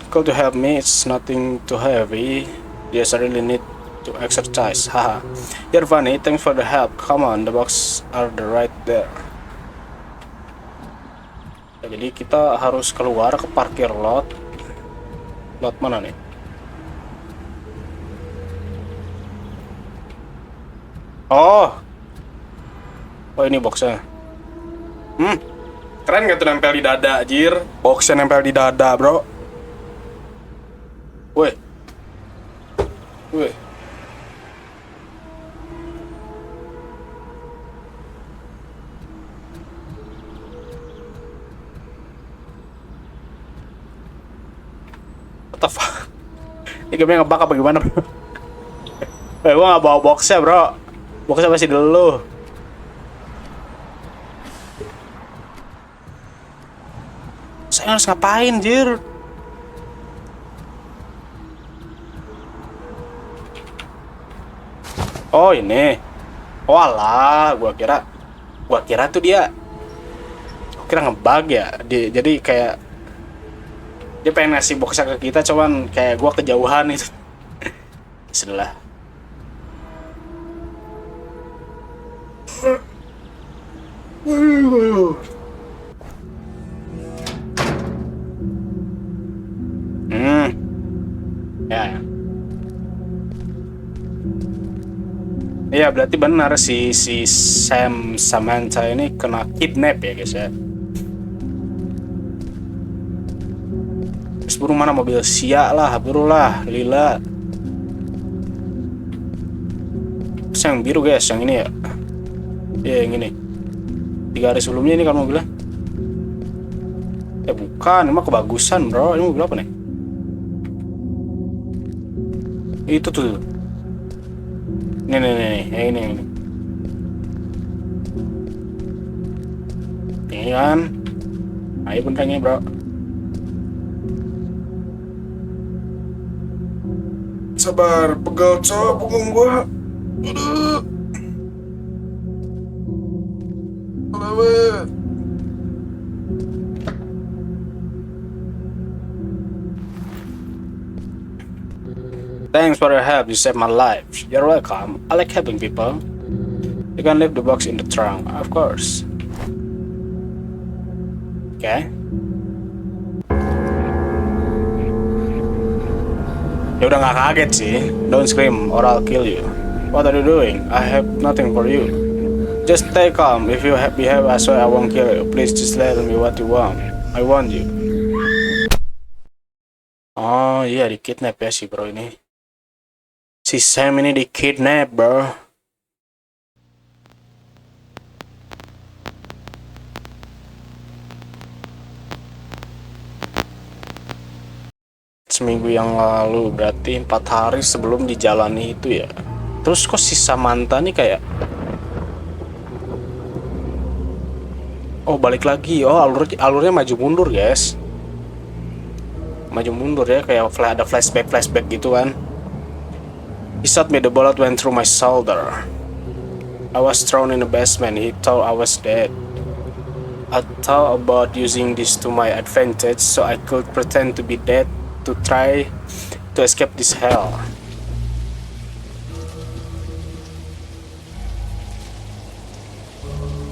A: Could you help me? It's nothing too heavy. Yes, I really need to exercise. Haha. You're funny. Thanks for the help. Come on, the box are right there. Ya, jadi kita harus keluar ke parkir lot. Lot mana nih? Oh. Oh, ini boxnya. Keren gak tuh nempel di dada, anjir? Boxnya nempel di dada, bro. Weh. What the fuck? Ini gamenya ngebug apa gimana, bro? Gua gak bawa boxnya, bro. Boxnya masih dulu. Saya harus ngapain, jir? Oh, ini. Oh alah, gua kira tuh dia. Gua kira ngebug ya. Jadi kayak dia pengen ngasih boxnya ke kita, cuman kayak gua kejauhan itu. Sudah. Ya. Iya, berarti benar si Sam Samantha ini kena kidnap ya, guys ya. Terus buru mana mobil Sia lah, buru lah, lila. Terus yang biru, guys, yang ini ya. Iya, yang ini. 3 hari sebelumnya ini kan mobilnya. Bukan, ini mah kebagusan, bro. Ini mobil apa nih? Itu tuh. Nih, yang ini. Ini kan. Ayo bener ini, bro. Sabar, pegel, cok, punggung gua. Aduh. Aduh. Thanks for your help, you saved my life. You're welcome. I like helping people. You can leave the box in the trunk, of course. Okay. Ya udah gak kaget sih. Don't scream or I'll kill you. What are you doing? I have nothing for you. Just stay calm. If you behave as well, I won't kill you. Please just tell me what you want. I want you. Oh iya, di-kidnap ya si bro ini. Si Sam ini di-kidnap, bro. Seminggu yang lalu, berarti 4 hari sebelum dijalani itu ya. Terus kok si Samantha nih kayak... Oh, balik lagi. Oh, alurnya maju mundur, guys. Maju mundur ya, kayak ada flashback gitu kan. He shot me, the bullet went through my shoulder. I was thrown in the basement. He thought I was dead. I thought about using this to my advantage so I could pretend to be dead to try to escape this hell.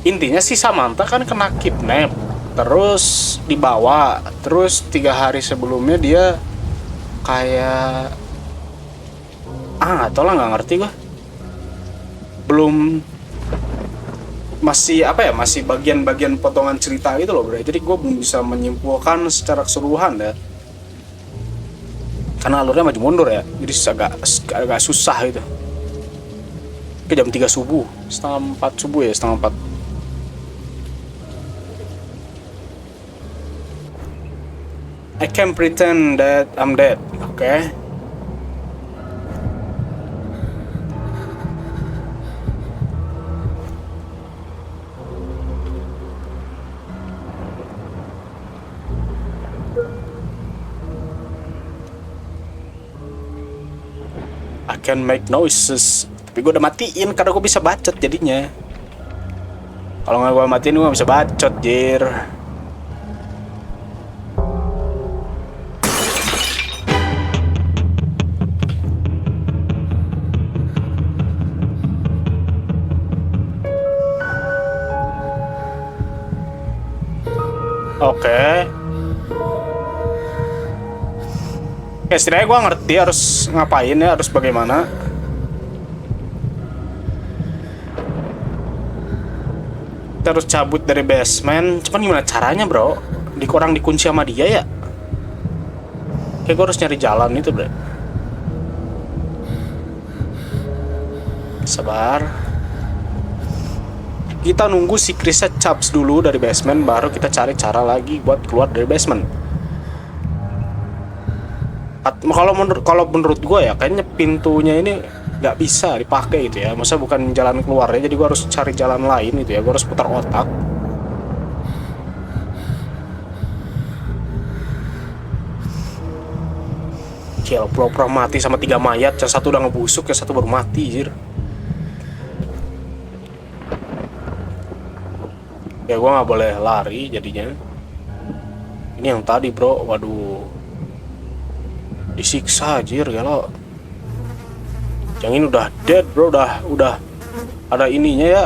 A: Intinya si Samantha kan kena kidnap, terus dibawa, terus 3 hari sebelumnya dia kayak nggak tau lah, nggak ngerti gua. Belum, masih apa ya, masih bagian-bagian potongan cerita gitu loh bro. Jadi gue belum bisa menyimpulkan secara keseluruhan ya, karena alurnya maju mundur ya, jadi agak susah gitu. Ke jam 3 subuh, setengah 4 subuh ya, setengah 4. I can pretend that I'm dead, okay? I can make noises, tapi gue udah matiin karena gue bisa bacot jadinya. Kalau nggak gue matiin gue nggak bisa bacot, jir. Oke. Ya setidaknya gue ngerti harus ngapain ya, harus bagaimana. Kita harus cabut dari basement. Cuman gimana caranya bro? Orang dikunci sama dia ya? Kayak gue harus nyari jalan itu bro. Sabar. Kita nunggu si Chrisnya cabs dulu dari basement, baru kita cari cara lagi buat keluar dari basement. Kalau menurut gue ya, kayaknya pintunya ini nggak bisa dipakai gitu ya. Masa bukan jalan keluarnya, jadi gue harus cari jalan lain gitu ya. Gue harus putar otak. Gila, pura-pura mati sama 3 mayat. Yang satu udah ngebusuk, yang satu baru mati, jir. Ya gue nggak boleh lari jadinya. Ini yang tadi bro, waduh, disiksa anjir gelo. Yang ini udah dead bro, udah ada ininya ya.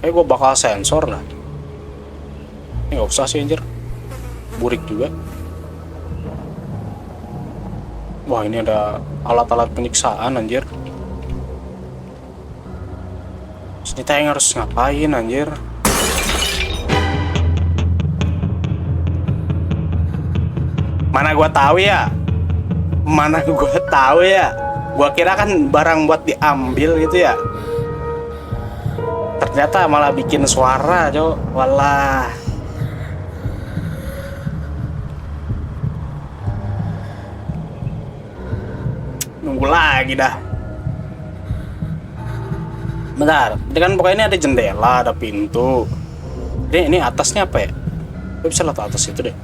A: Gue bakal sensor lah. Ini nggak usah sih anjir, burik juga. Wah ini ada alat-alat penyiksaan anjir. Ini tayang harus ngapain anjir? Mana gua tahu ya? Mana gua tahu ya? Gua kira kan barang buat diambil gitu ya. Ternyata malah bikin suara, Cok. Walah. Nunggu lagi dah. Bentar, ini kan pokoknya ini ada jendela, ada pintu. Ini atasnya apa ya? Gue bisa lihat atas itu deh.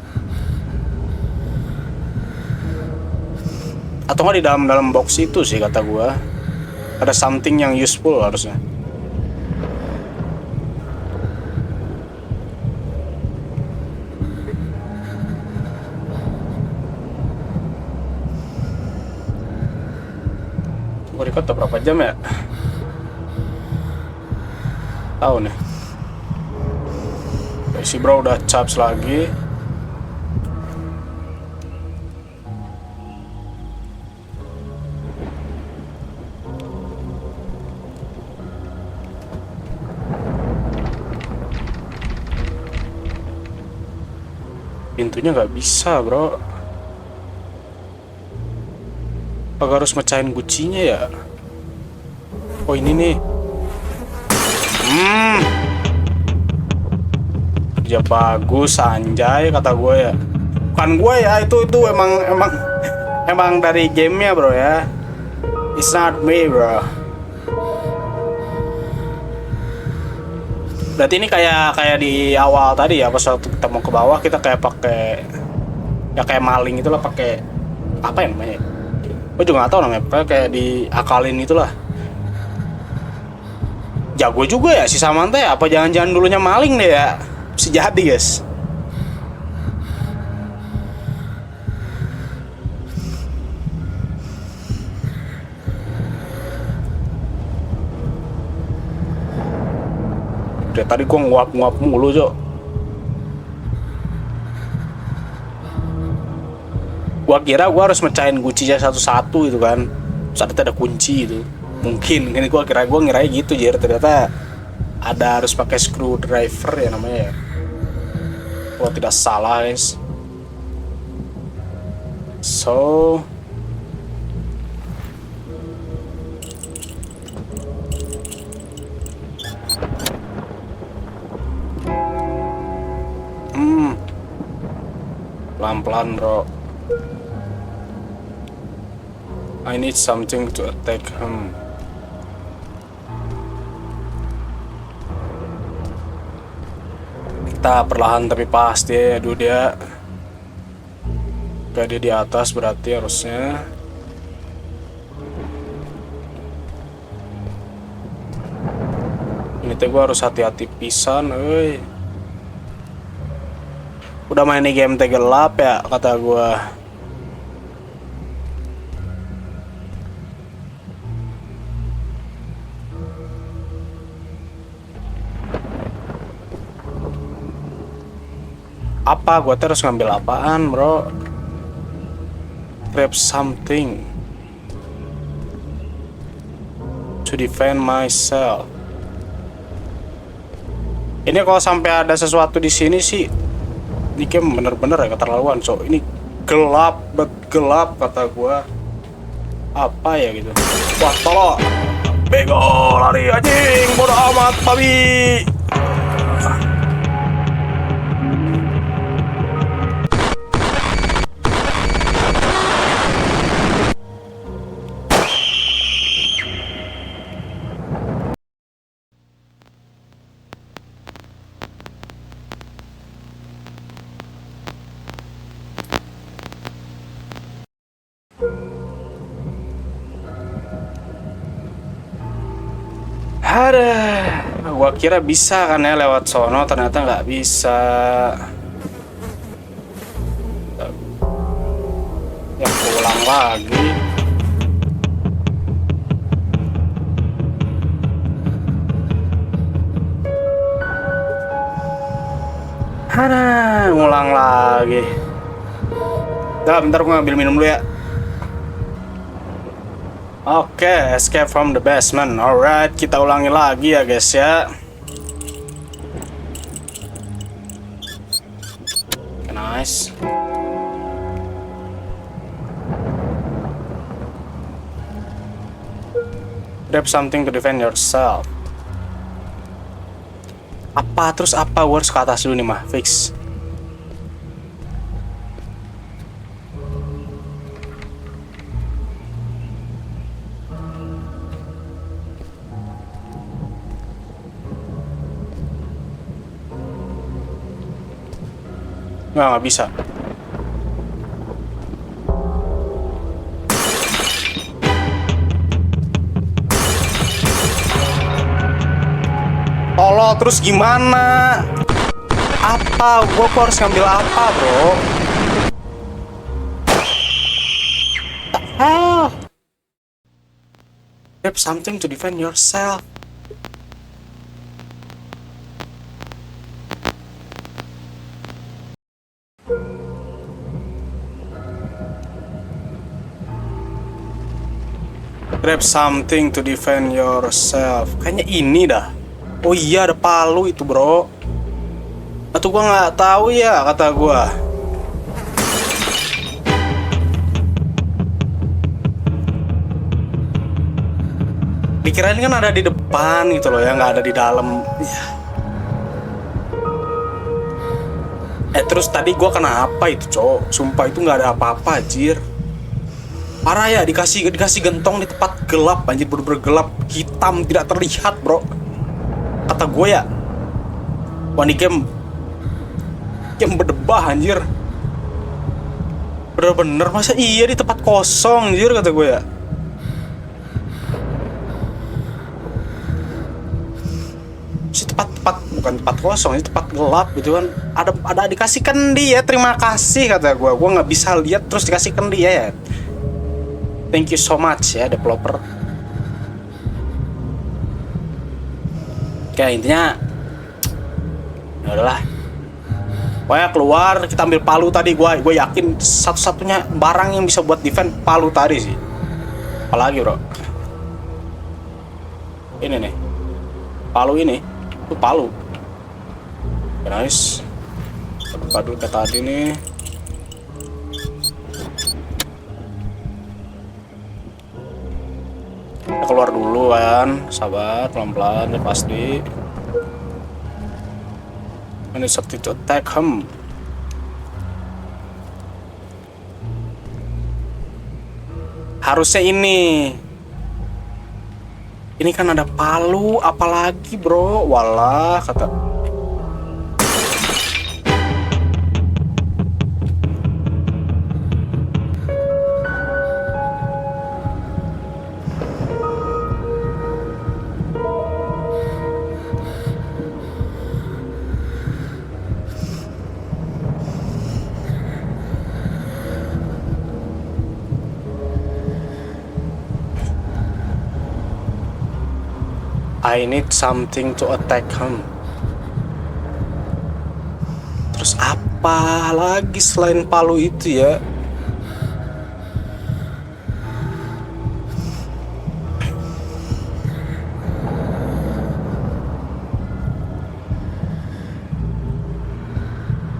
A: Atau nggak di dalam box itu sih kata gua. Ada something yang useful harusnya. Gua record udah berapa jam ya? Tahu nih. Si bro udah caps lagi. Pintunya nggak bisa bro. Apa harus mecahin gucinya ya? Oh ini nih. Kerja bagus anjay kata gue ya. Bukan gue ya, itu emang dari gamenya bro ya. It's not me bro. Berarti ini kayak di awal tadi ya, pas waktu kita mau ke bawah kita kayak pakai ya kayak maling itulah, pakai apa ya namanya? Gue juga nggak tahu namanya, kayak diakalin itulah. Jago juga ya si Samantha ya, apa jangan-jangan dulunya maling deh ya? Bisa jadi guys. Dari tadi gua nguap mulu, Cok. Gua kira gua harus mecahin kuncinya satu-satu itu kan. Terus ada kunci itu. Mungkin ini gua ngira gitu, Jir. Ternyata ada harus pakai screwdriver ya namanya ya. Kalau tidak salah, guys. So, pelan-pelan, bro. I need something to attack him. Kita perlahan tapi pasti. Aduh, dia kayak dia di atas berarti harusnya. Ini tuh gue harus hati-hati pisan, euy. Udah main ini game teh gelap ya kata gue. Apa gue terus ngambil apaan, bro? Grab something to defend myself. Ini kalau sampai ada sesuatu di sini sih, ini game bener-bener ya keterlaluan. So ini gelap, gelap kata gue. Apa ya gitu? Wah, tolong, bego lari anjing, bodoh amat, babi. Ada, gua kira bisa kan ya lewat sono, ternyata nggak bisa. Ya pulang lagi. Ada, ngulang lagi. Dah, bentar gua ngambil minum dulu ya. Oke, escape from the basement. Alright, kita ulangi lagi ya guys ya. Nice. Grab something to defend yourself. Apa terus apa? Gua harus ke atas dulu nih mah, fix. Nggak bisa. Tolong, terus gimana? Apa? Gua harus ngambil apa, bro? Ah. Grab something to defend yourself. Grab something to defend yourself. Kayaknya ini dah. Oh iya, ada palu itu, bro. Atau gua nggak tahu ya kata gua. Dikirain kan ada di depan gitu loh ya, nggak ada di dalam. Terus tadi gua kena apa itu, cowok? Sumpah itu nggak ada apa-apa, anjir. Parah ya, dikasih gentong di tempat gelap, anjir, bener-bener gelap, hitam, tidak terlihat, bro. Kata gue ya, wah ini game berdebah, anjir. Bener-bener, masa iya di tempat kosong, anjir, kata gue ya. Si tempat bukan tempat kosong, ini tempat gelap gitu kan. Ada dikasih kendi ya, terima kasih kata gue. Gue nggak bisa lihat terus dikasih kendi ya. Thank you so much ya developer. Oke, intinya Ya udahlah. Pokoknya keluar, kita ambil palu tadi. Gue yakin satu-satunya barang yang bisa buat defend palu tadi sih. Apalagi bro, ini nih, palu ini, itu palu. Nice. Buka dulu kayak tadi nih. Kita keluar dulu kan, sabar, pelan-pelan, ya pasti. Ini something to attack him. Harusnya ini. Ini kan ada palu, apalagi bro, walah kata. I need something to attack him. Terus apa lagi selain palu itu ya?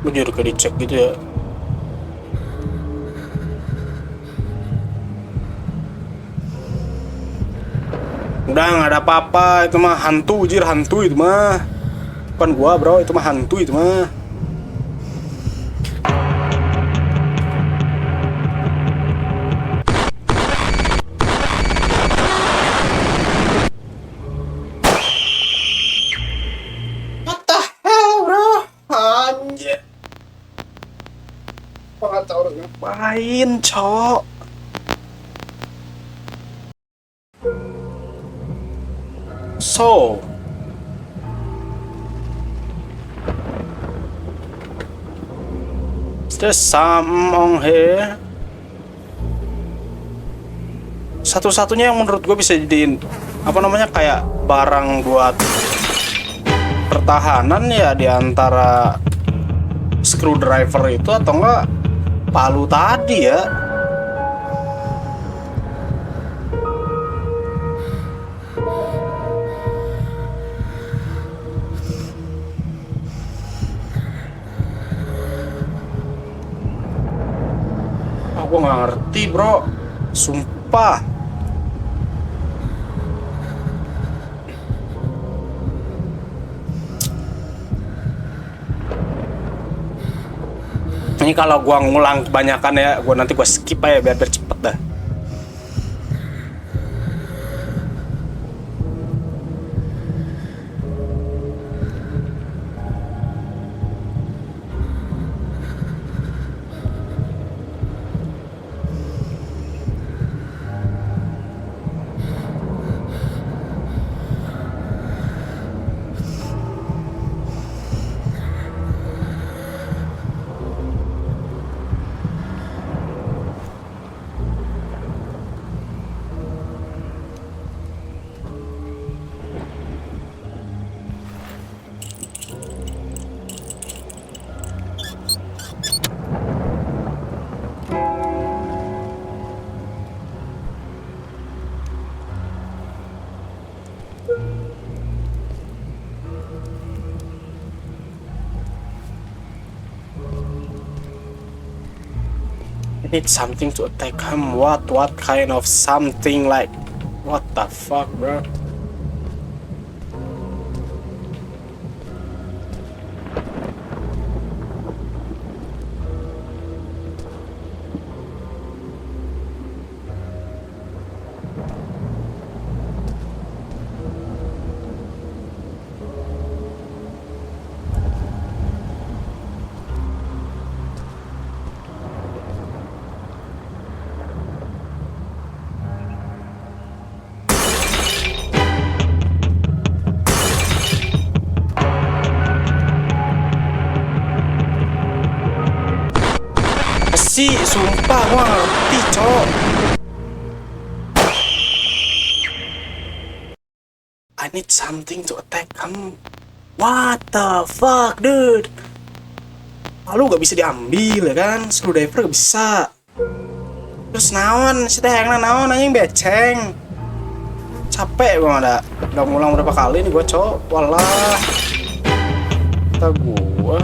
A: Gue jadi kayak dicek gitu ya. Udah nggak ada apa-apa, itu mah hantu, jir hantu itu mah. Bukan gua bro, itu mah hantu itu mah. What the hell bro? Anjir. Gua nggak tahu ngapain cok. So, is there some on here? Satu-satunya yang menurut gue bisa jadiin apa namanya kayak barang buat pertahanan ya di antara screwdriver itu atau enggak palu tadi ya. Gue nggak ngerti bro, sumpah. Ini kalau gue ngulang kebanyakan ya, nanti gue skip aja biar cepet dah. I need something to attack him. What kind of something like? What the fuck, bro? Sih, sumpah gua ngerti, cok. I need something to attack him. What the fuck, dude? Lalu gak bisa diambil ya kan? Screwdriver gak bisa. Terus naon? Si tehna naon anjing beceng. Capek gua ada. Udah ngulang berapa kali nih gua, cok. Walah. Kata gua.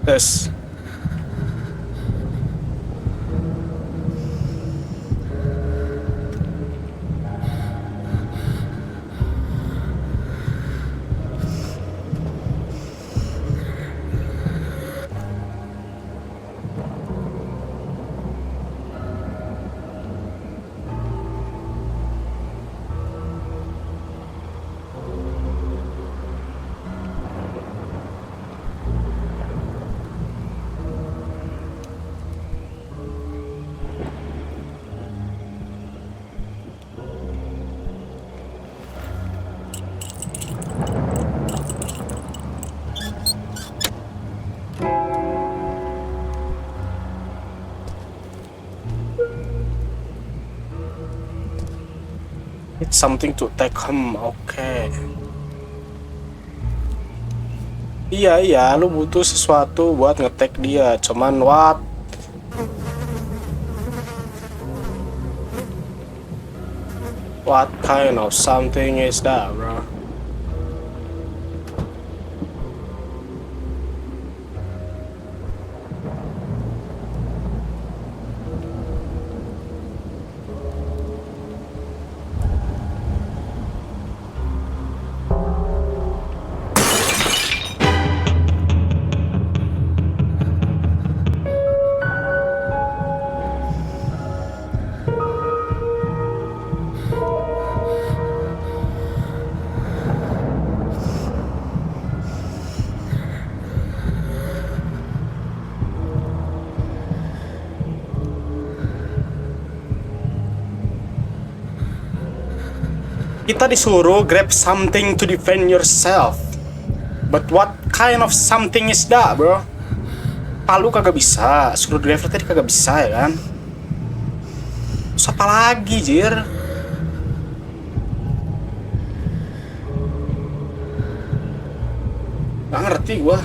A: Tes. It's something to take him, oke. Iya, lu butuh sesuatu buat ngetek dia. Cuman what kind of something is that, bro? Kita disuruh grab something to defend yourself. But what kind of something is that, bro? Palu kagak bisa, screwdriver tadi kagak bisa ya kan? Terus apa lagi, jir? Gak ngerti gua.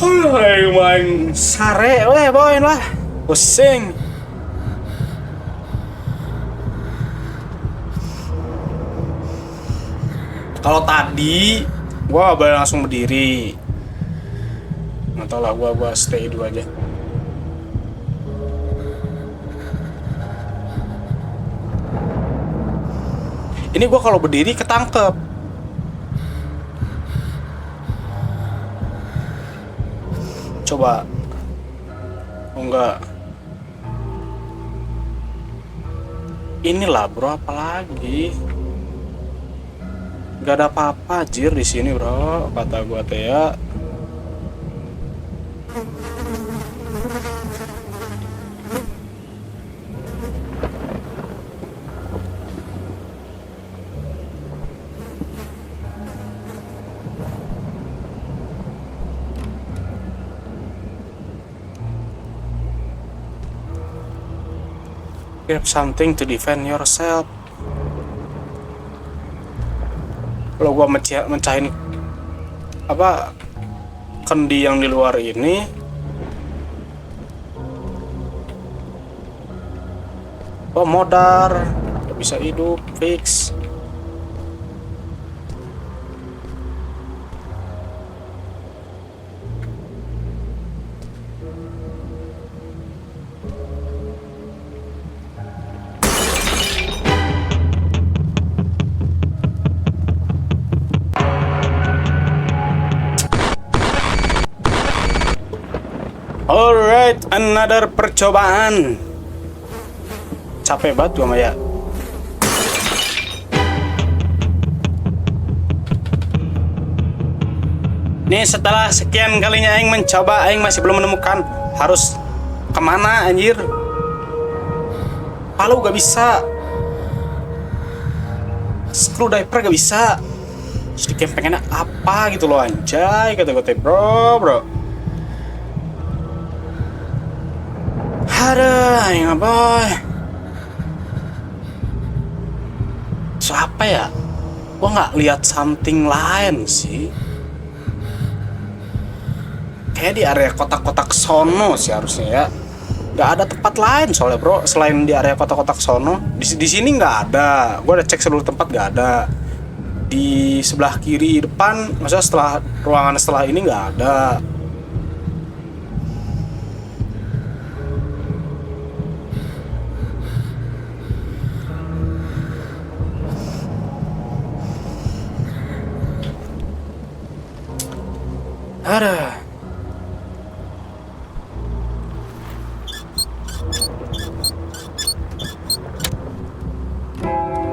A: Hai, main sare, weh, boy lah. Pusing. Kalau tadi gua gak boleh langsung berdiri. Nggak tau lah, gua stay dulu aja. Ini gua kalau berdiri ketangkep. Coba. Oh enggak. Inilah bro, apa lagi? Gak ada apa-apa jir di sini bro, kata gua teh ya. Grab something to defend yourself. Kalau gua mencahin apa kendi yang di luar ini, gua modar, gak bisa hidup fix. Another percobaan. Capek banget gua Maya. Nih setelah sekian kalinya Aing mencoba, Aing masih belum menemukan harus kemana anjir. Palu gak bisa, screwdriver gak bisa. Terus pengennya apa gitu loh anjay, kata gue bro. Ada Aing boy. So apa ya? Gua nggak lihat something lain sih. Kayak di area kotak-kotak sono sih harusnya ya. Nggak ada tempat lain soalnya bro selain di area kotak-kotak sono. Di sini nggak ada. Gue udah cek seluruh tempat nggak ada. Di sebelah kiri depan, maksudnya setelah ruangan setelah ini nggak ada. Ada.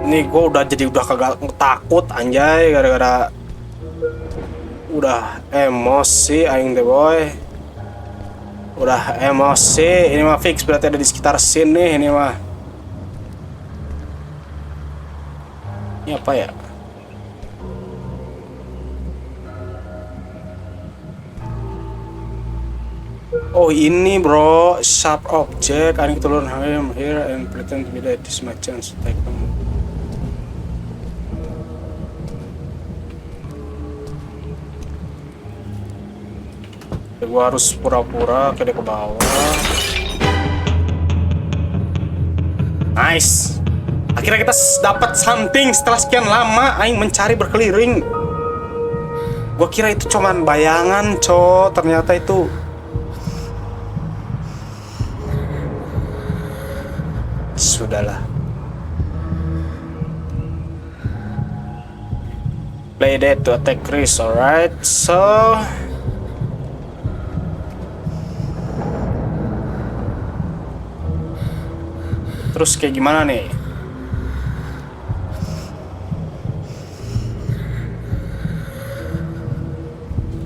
A: Nih gue udah kagak takut anjay gara-gara udah emosi aing teh boy. Udah emosi, ini mah fix berarti ada di sekitar sini ini mah. Ini apa ya? Oh ini bro, sharp object. I need to learn him here and pretend to be that this is my chance to take them. Gua harus pura-pura ke dia ke bawah. Nice. Akhirnya kita dapat something setelah sekian lama aing mencari berkeliling. Gua kira itu cuman bayangan, ternyata itu sudahlah. Play dead to attack Chris, alright. So terus kayak gimana nih?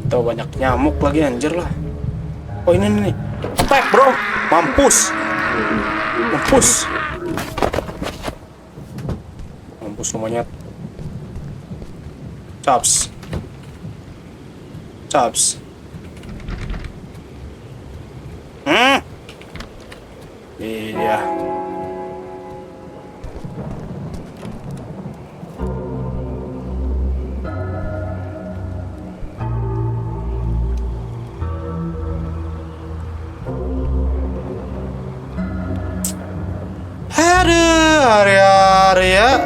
A: Tuh banyak nyamuk lagi anjir lah. Oh ini nih. Attack bro, mampus. Mampus lu monyet. Chops. Iya. Area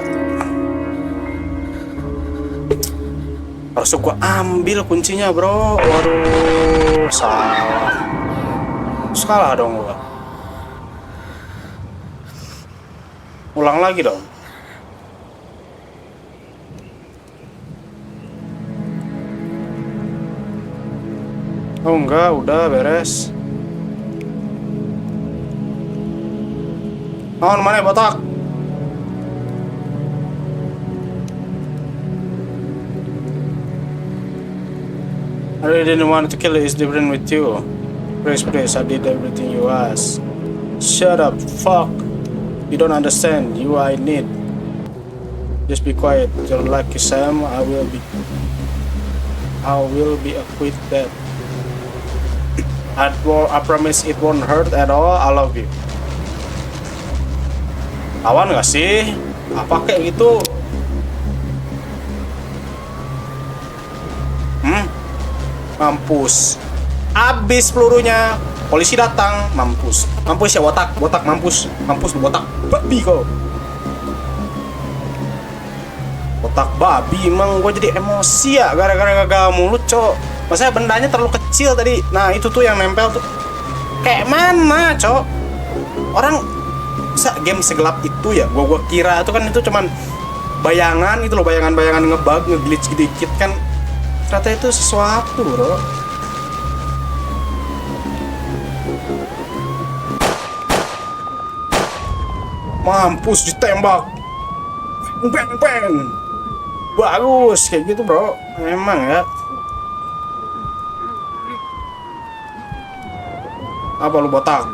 A: harus gua ambil kuncinya bro. Waduh, salah dong gua. Ulang lagi dong. Oh enggak, udah beres. Oh, mana botak? I really didn't want to kill you. It's different with you. Please, I did everything you asked. Shut up, fuck. You don't understand. You I need. Just be quiet. You're lucky, Sam. I will be acquit that. I promise it won't hurt at all. I love you. Awan gak sih? Apa kayak gitu? Mampus. Abis pelurunya. Polisi datang. Mampus ya botak mampus lu botak babi kau. Botak babi emang gue jadi emosi ya gara-gara gagal mulu cok. Maksudnya bendanya terlalu kecil tadi. Nah itu tuh yang nempel tuh. Kayak mana cok? Orang game segelap itu ya, gua kira itu kan itu cuman bayangan itu loh, bayangan ngebug, ngeglitch dikit kan, ternyata itu sesuatu bro. Mampus ditembak. Bang bang. Bagus kayak gitu, bro. Emang ya. Apa lu botak?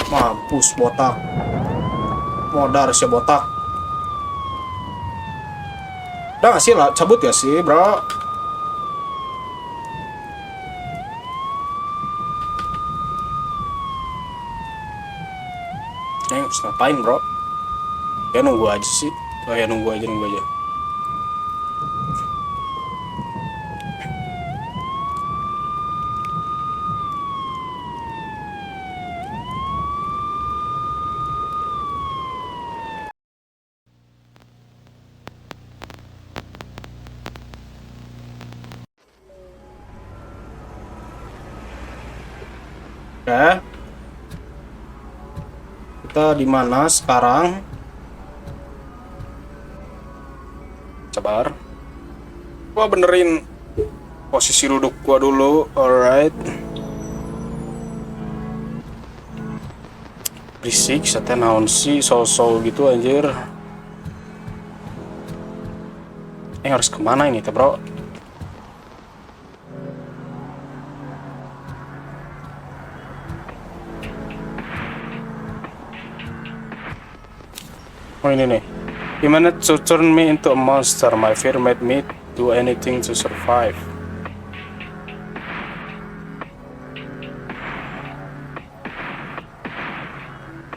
A: Mampus botak. Modar sih botak. Udah gak sih lah, cabut ya sih, bro. Harus ngapain, bro? Ya nunggu aja sih. Oh ya nunggu aja. Oke. Kita di mana sekarang? Sabar. Gua benerin posisi duduk gua dulu. Alright. Berisik, saya naon sih, so-so gitu anjir. Harus kemana ini teh, bro? Oh ini nih. He managed to turn me into a monster. My fear made me do anything to survive.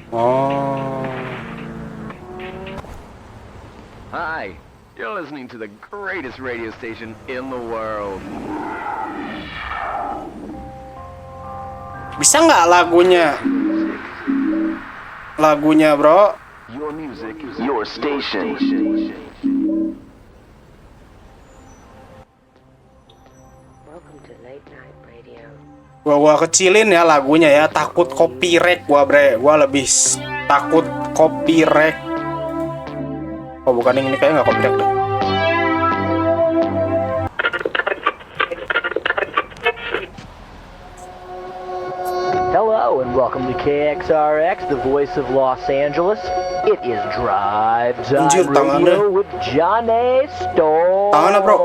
A: Oh.
C: Hi, you're listening to the greatest radio station in the world.
A: Bisa nggak lagunya? Lagunya, bro.
C: Your music, your station.
F: Welcome to Late Night Radio.
A: Gua kecilin ya lagunya ya, takut copyright gua, bre. Gua lebih takut copyright. Oh bukan, ini kayaknya nggak copyright deh.
G: Hello and welcome to KXRX, the voice of Los Angeles. It is Drive Time
A: Anjir, tangannya.
G: Radio with Johnny Storm.
A: Tangannya, bro.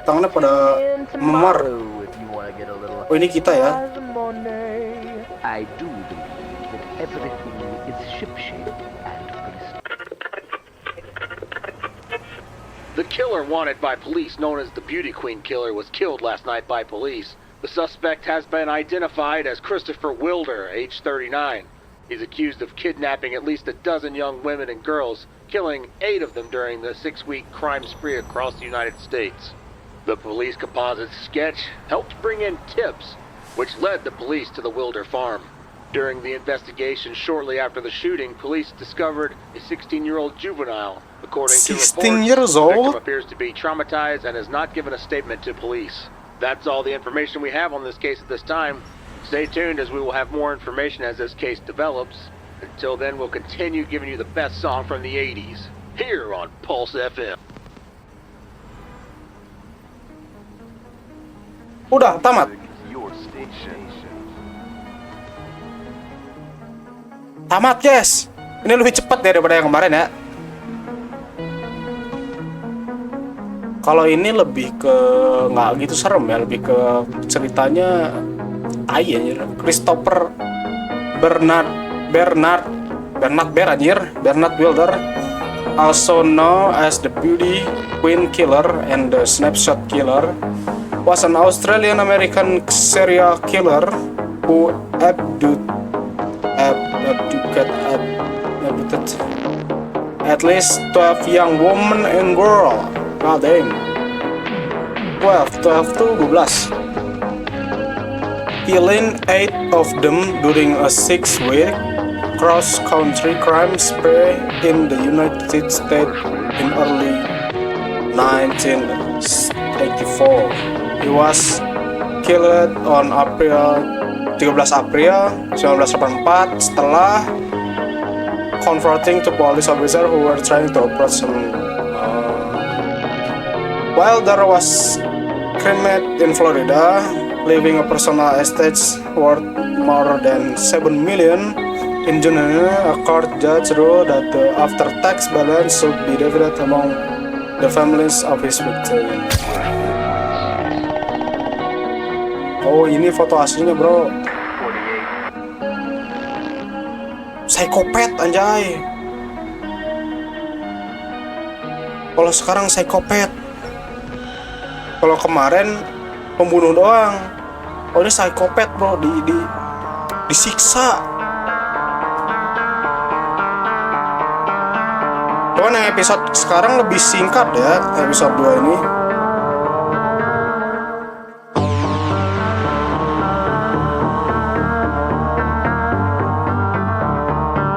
A: Tangannya pada memar.
G: If you want to get a little
A: Oh ini kita ya.
G: money. I do believe that everything is shipshape and pristine.
B: The killer wanted by police, known as the Beauty Queen Killer, was killed last night by police. The suspect has been identified as Christopher Wilder, age 39. He's accused of kidnapping at least a dozen young women and girls, killing 8 of them during the 6-week crime spree across the United States. The police composite sketch helped bring in tips, which led the police to the Wilder farm. During the investigation shortly after the shooting, police discovered a 16-year-old juvenile. According to
A: 16
B: reports,
A: years
B: the
A: old?
B: victim appears to be traumatized and has not given a statement to police. That's all the information we have on this case at this time. Stay tuned as we will have more information as this case develops. Until then, we'll continue giving you the best song from the 80s, here on Pulse FM.
A: Udah tamat.
C: Your station.
A: Tamat, guys. Ini lebih cepat daripada yang kemarin ya. Kalau ini lebih ke nggak gitu serem ya, lebih ke ceritanya tai anjir. Christopher Bernard Wilder, also known as the Beauty Queen Killer and the Snapshot Killer, was an Australian-American serial killer who abducted at least 12 young women and girls. God damn. 12 tuh 12. Killing 8 of them during a 6-week cross-country crime spree in the United States in early 1984. He was killed on 13 April 1984 setelah confronting two police officers who were trying to approach him. Wilder was cremated in Florida, leaving a personal estate worth more than $7 million. In June, a court judge ruled that the after-tax balance should be divided among the families of his victims. Oh, ini foto aslinya, bro. Psikopat, anjay. Kalau sekarang psikopat. Kalau kemarin pembunuh doang. Oh, ini psikopat, bro. Disiksa. Cuman yang episode sekarang lebih singkat ya, episode 2 ini.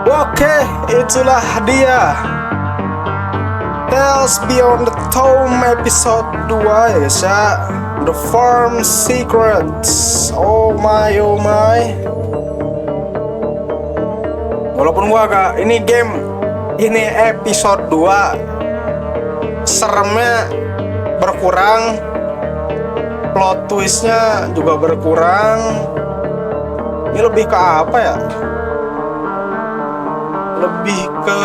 A: Oke, itulah dia Tales Beyond the Tomb episode 2 ya, The Farm Secrets. Oh my. Walaupun gua agak ini episode 2 seremnya berkurang, plot twistnya juga berkurang. Ini lebih ke apa ya? Lebih ke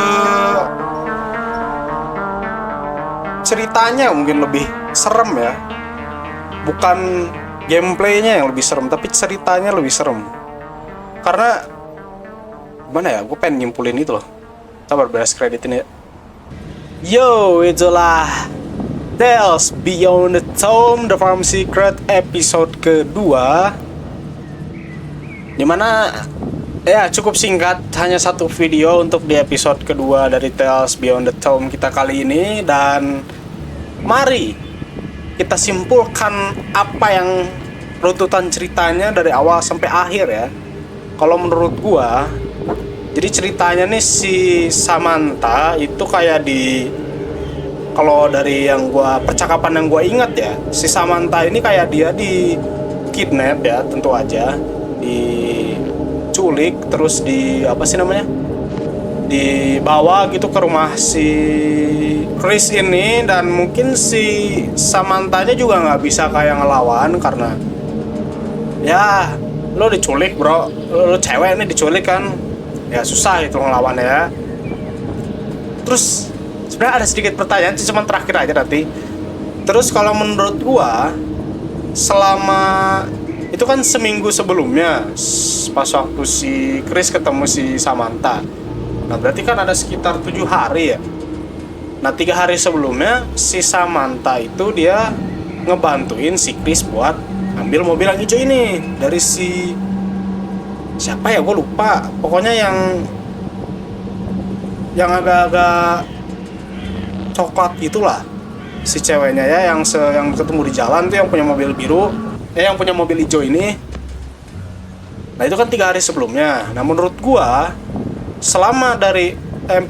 A: ceritanya mungkin lebih serem ya. Bukan gameplaynya yang lebih serem, tapi ceritanya lebih serem. Karena gimana ya, gue pengen nyimpulin itu loh. Sabar, beres kreditin ya. Yo, itulah Tales Beyond the Tomb, The Farm Secret episode kedua. Dimana ya cukup singkat, hanya satu video untuk di episode kedua dari Tales Beyond the Tomb kita kali ini. Dan mari kita simpulkan apa yang runtutan ceritanya dari awal sampai akhir ya. Kalau menurut gua, jadi ceritanya nih si Samantha itu kayak kalau dari yang percakapan yang gua ingat ya, si Samantha ini kayak dia di kidnap ya, tentu aja diculik, terus dibawa gitu ke rumah si Chris ini. Dan mungkin si Samanthanya juga nggak bisa kayak ngelawan karena ya lo diculik, bro, lo cewek nih diculik kan, ya susah itu ngelawan ya. Terus sebenarnya ada sedikit pertanyaan, cuma terakhir aja nanti. Terus kalau menurut gua, selama itu kan seminggu sebelumnya pas waktu si Chris ketemu si Samantha, nah berarti kan ada sekitar 7 hari ya. Nah 3 hari sebelumnya si Samantha itu dia ngebantuin si Chris buat ambil mobil yang hijau ini dari si siapa ya, gue lupa. Pokoknya yang agak-agak coklat gitulah si ceweknya ya, yang ketemu di jalan tuh, yang punya mobil biru, yang punya mobil hijau ini. Nah itu kan 3 hari sebelumnya. Nah menurut gua selama dari 4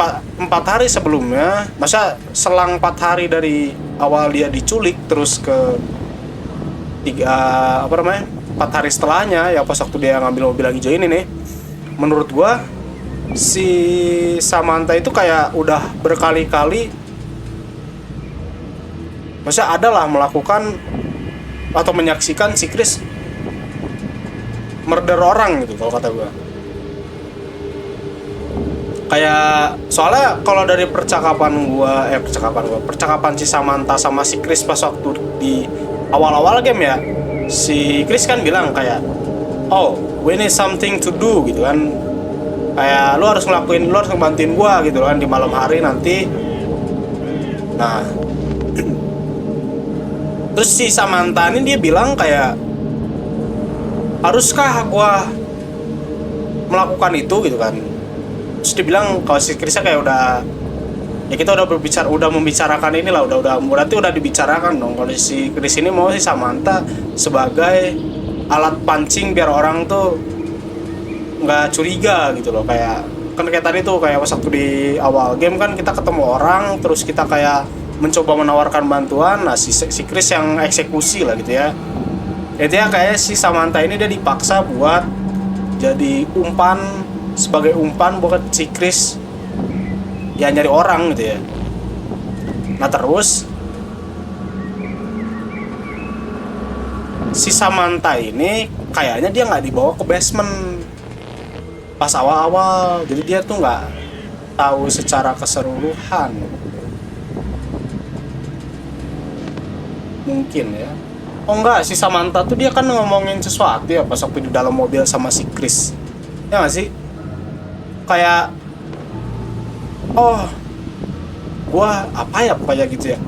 A: hari sebelumnya, masa selang 4 hari dari awal dia diculik terus ke 4 hari setelahnya ya, pas waktu dia ngambil mobil yang hijau ini nih, menurut gua si Samantha itu kayak udah berkali-kali adalah melakukan atau menyaksikan si Chris murder orang gitu kalau kata gua. Kayak soalnya kalau dari percakapan si Samantha sama si Chris pas waktu di awal-awal game ya, si Chris kan bilang kayak, oh we need something to do gitu kan, kayak lu harus ngebantuin gua gitu kan di malam hari nanti. Nah terus si Samantha ini dia bilang kayak, haruskah gua melakukan itu gitu kan. Terus dia bilang kalau si Chrisnya kayak kita udah membicarakan inilah, berarti udah dibicarakan dong kalau si Chris ini mau si Samantha sebagai alat pancing biar orang tuh nggak curiga gitu loh. Kayak tadi tuh, kayak pas waktu di awal game kan kita ketemu orang terus kita kayak mencoba menawarkan bantuan. Nah si Chris yang eksekusi lah gitu ya. Intinya kayak si Samantha ini dia dipaksa buat jadi sebagai umpan buat si Chris ya nyari orang gitu ya. Nah terus si Samantha ini kayaknya dia nggak dibawa ke basement pas awal-awal, jadi dia tuh nggak tahu secara keseluruhan. Mungkin ya. Oh enggak, si Samantha tuh dia kan ngomongin sesuatu ya pas waktu di dalam mobil sama si Chris. Ya nggak sih? Kayak gua apa ya pokoknya gitu ya.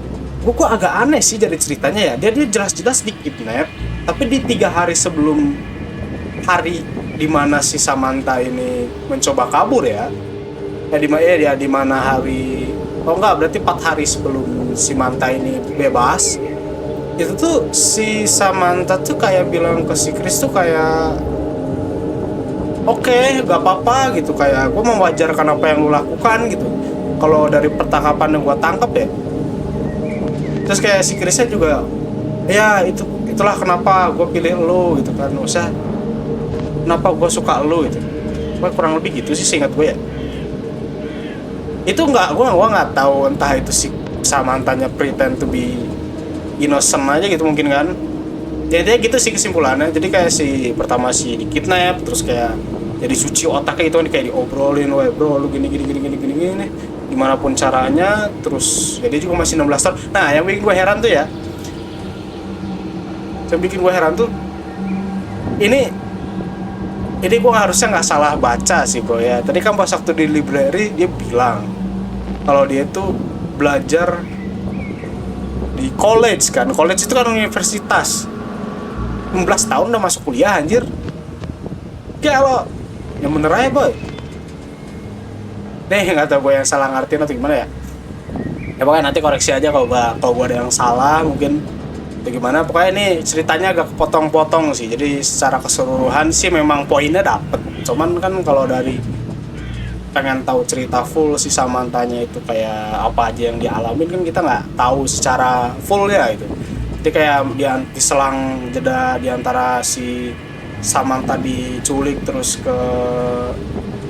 A: Gua agak aneh sih dari ceritanya ya. Dia jelas-jelas di-kidnap, tapi di 3 hari sebelum hari dimana si Samantha ini mencoba kabur ya. Di mana hari? Oh enggak, berarti 4 hari sebelum si Samantha ini bebas. Itu tuh si Samantha tuh kayak bilang ke si Chris tuh kayak oke, gak apa-apa gitu, kayak gue mewajarkan apa yang lu lakukan gitu. Kalau dari pertangkapan yang gue tangkap ya. Terus kayak si Chrisnya juga ya itulah kenapa gue pilih lu gitu kan, usah kenapa gue suka lu gitu. Gue kurang lebih gitu sih seingat gue ya. Itu gue nggak tahu entah itu si Samantanya pretend to be innocent aja gitu mungkin kan. Jadi gitu sih kesimpulannya. Jadi kayak si pertama si dikidnap, terus kayak jadi suci otaknya gitu kan, kayak diobrolin, weh bro lu gini gimana pun caranya. Terus jadi juga masih 16 tahun. Nah yang bikin gue heran tuh ya, ini gue harusnya nggak salah baca sih bro ya. Tadi kan pas waktu di library dia bilang kalau dia tuh belajar di college kan. College itu kan universitas. 16 tahun udah masuk kuliah anjir. Kayak lo yang bener aja boy. Nih nggak tahu gue yang salah ngertiin atau gimana ya. Ya pokoknya nanti koreksi aja kalau gue ada yang salah mungkin atau gimana. Pokoknya ini ceritanya agak kepotong-potong sih. Jadi secara keseluruhan sih memang poinnya dapet. Cuman kan kalau dari pengen tahu cerita full si Samantanya itu kayak apa aja yang dialamin kan kita nggak tahu secara full ya itu. Jadi kayak diselang jeda di antara si Samantha diculik terus ke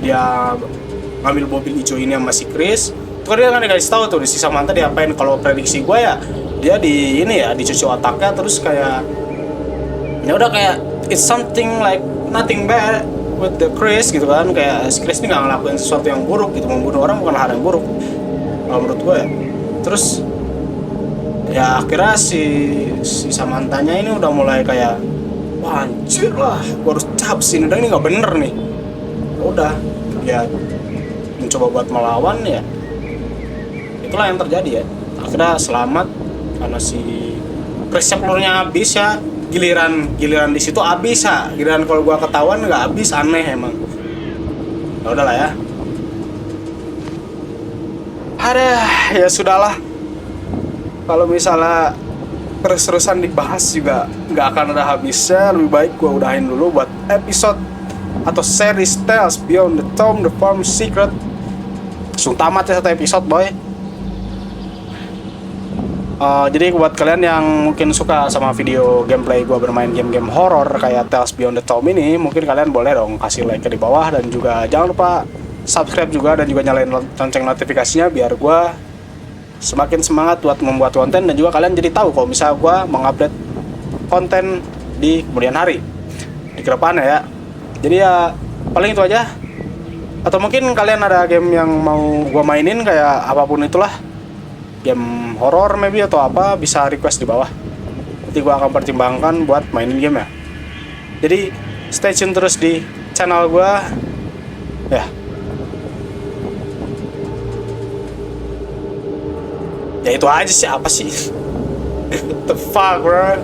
A: dia ngambil mobil hijau ini sama si Chris. Itu kan dia kan dikasih tahu tuh si Samantha diapain. Kalau prediksi gue ya dia dicuci otaknya terus kayak ya udah kayak it's something like nothing bad with the Chris gitu kan, kayak si Chris ini nggak ngelakuin sesuatu yang buruk gitu, membunuh orang bukan hal yang buruk kalau menurut gue ya. Terus ya akhirnya si Samantanya ini udah mulai kayak wah anjir lah gue harus cabut sini, dan ini nggak bener nih. Udah dia mencoba buat melawan ya, itulah yang terjadi ya. Akhirnya selamat karena si Chris pelurunya habis ya. Giliran di situ habis ya. Giliran kalau gua ketahuan nggak habis, aneh emang. Ya udahlah ya. Ya sudahlah. Kalau misalnya terus-terusan dibahas juga nggak akan ada habisnya. Lebih baik gua udahin dulu buat episode atau series Tales Beyond the Tomb, The Farm Secret. Langsung tamat ya 1 episode boy. Jadi buat kalian yang mungkin suka sama video gameplay gue bermain game-game horror kayak Tales Beyond the Tomb ini, mungkin kalian boleh dong kasih like di bawah, dan juga jangan lupa subscribe juga dan juga nyalain lonceng notifikasinya biar gue semakin semangat buat membuat konten, dan juga kalian jadi tahu kalau misalnya gue mengupdate konten di kemudian hari di kedepannya ya. Jadi ya paling itu aja. Atau mungkin kalian ada game yang mau gue mainin kayak apapun itulah, game horror maybe atau apa, bisa request di bawah. Nanti gue akan pertimbangkan buat mainin game ya. Jadi stay tune terus di channel gue ya. Ya itu aja sih, apa sih? What the fuck bro.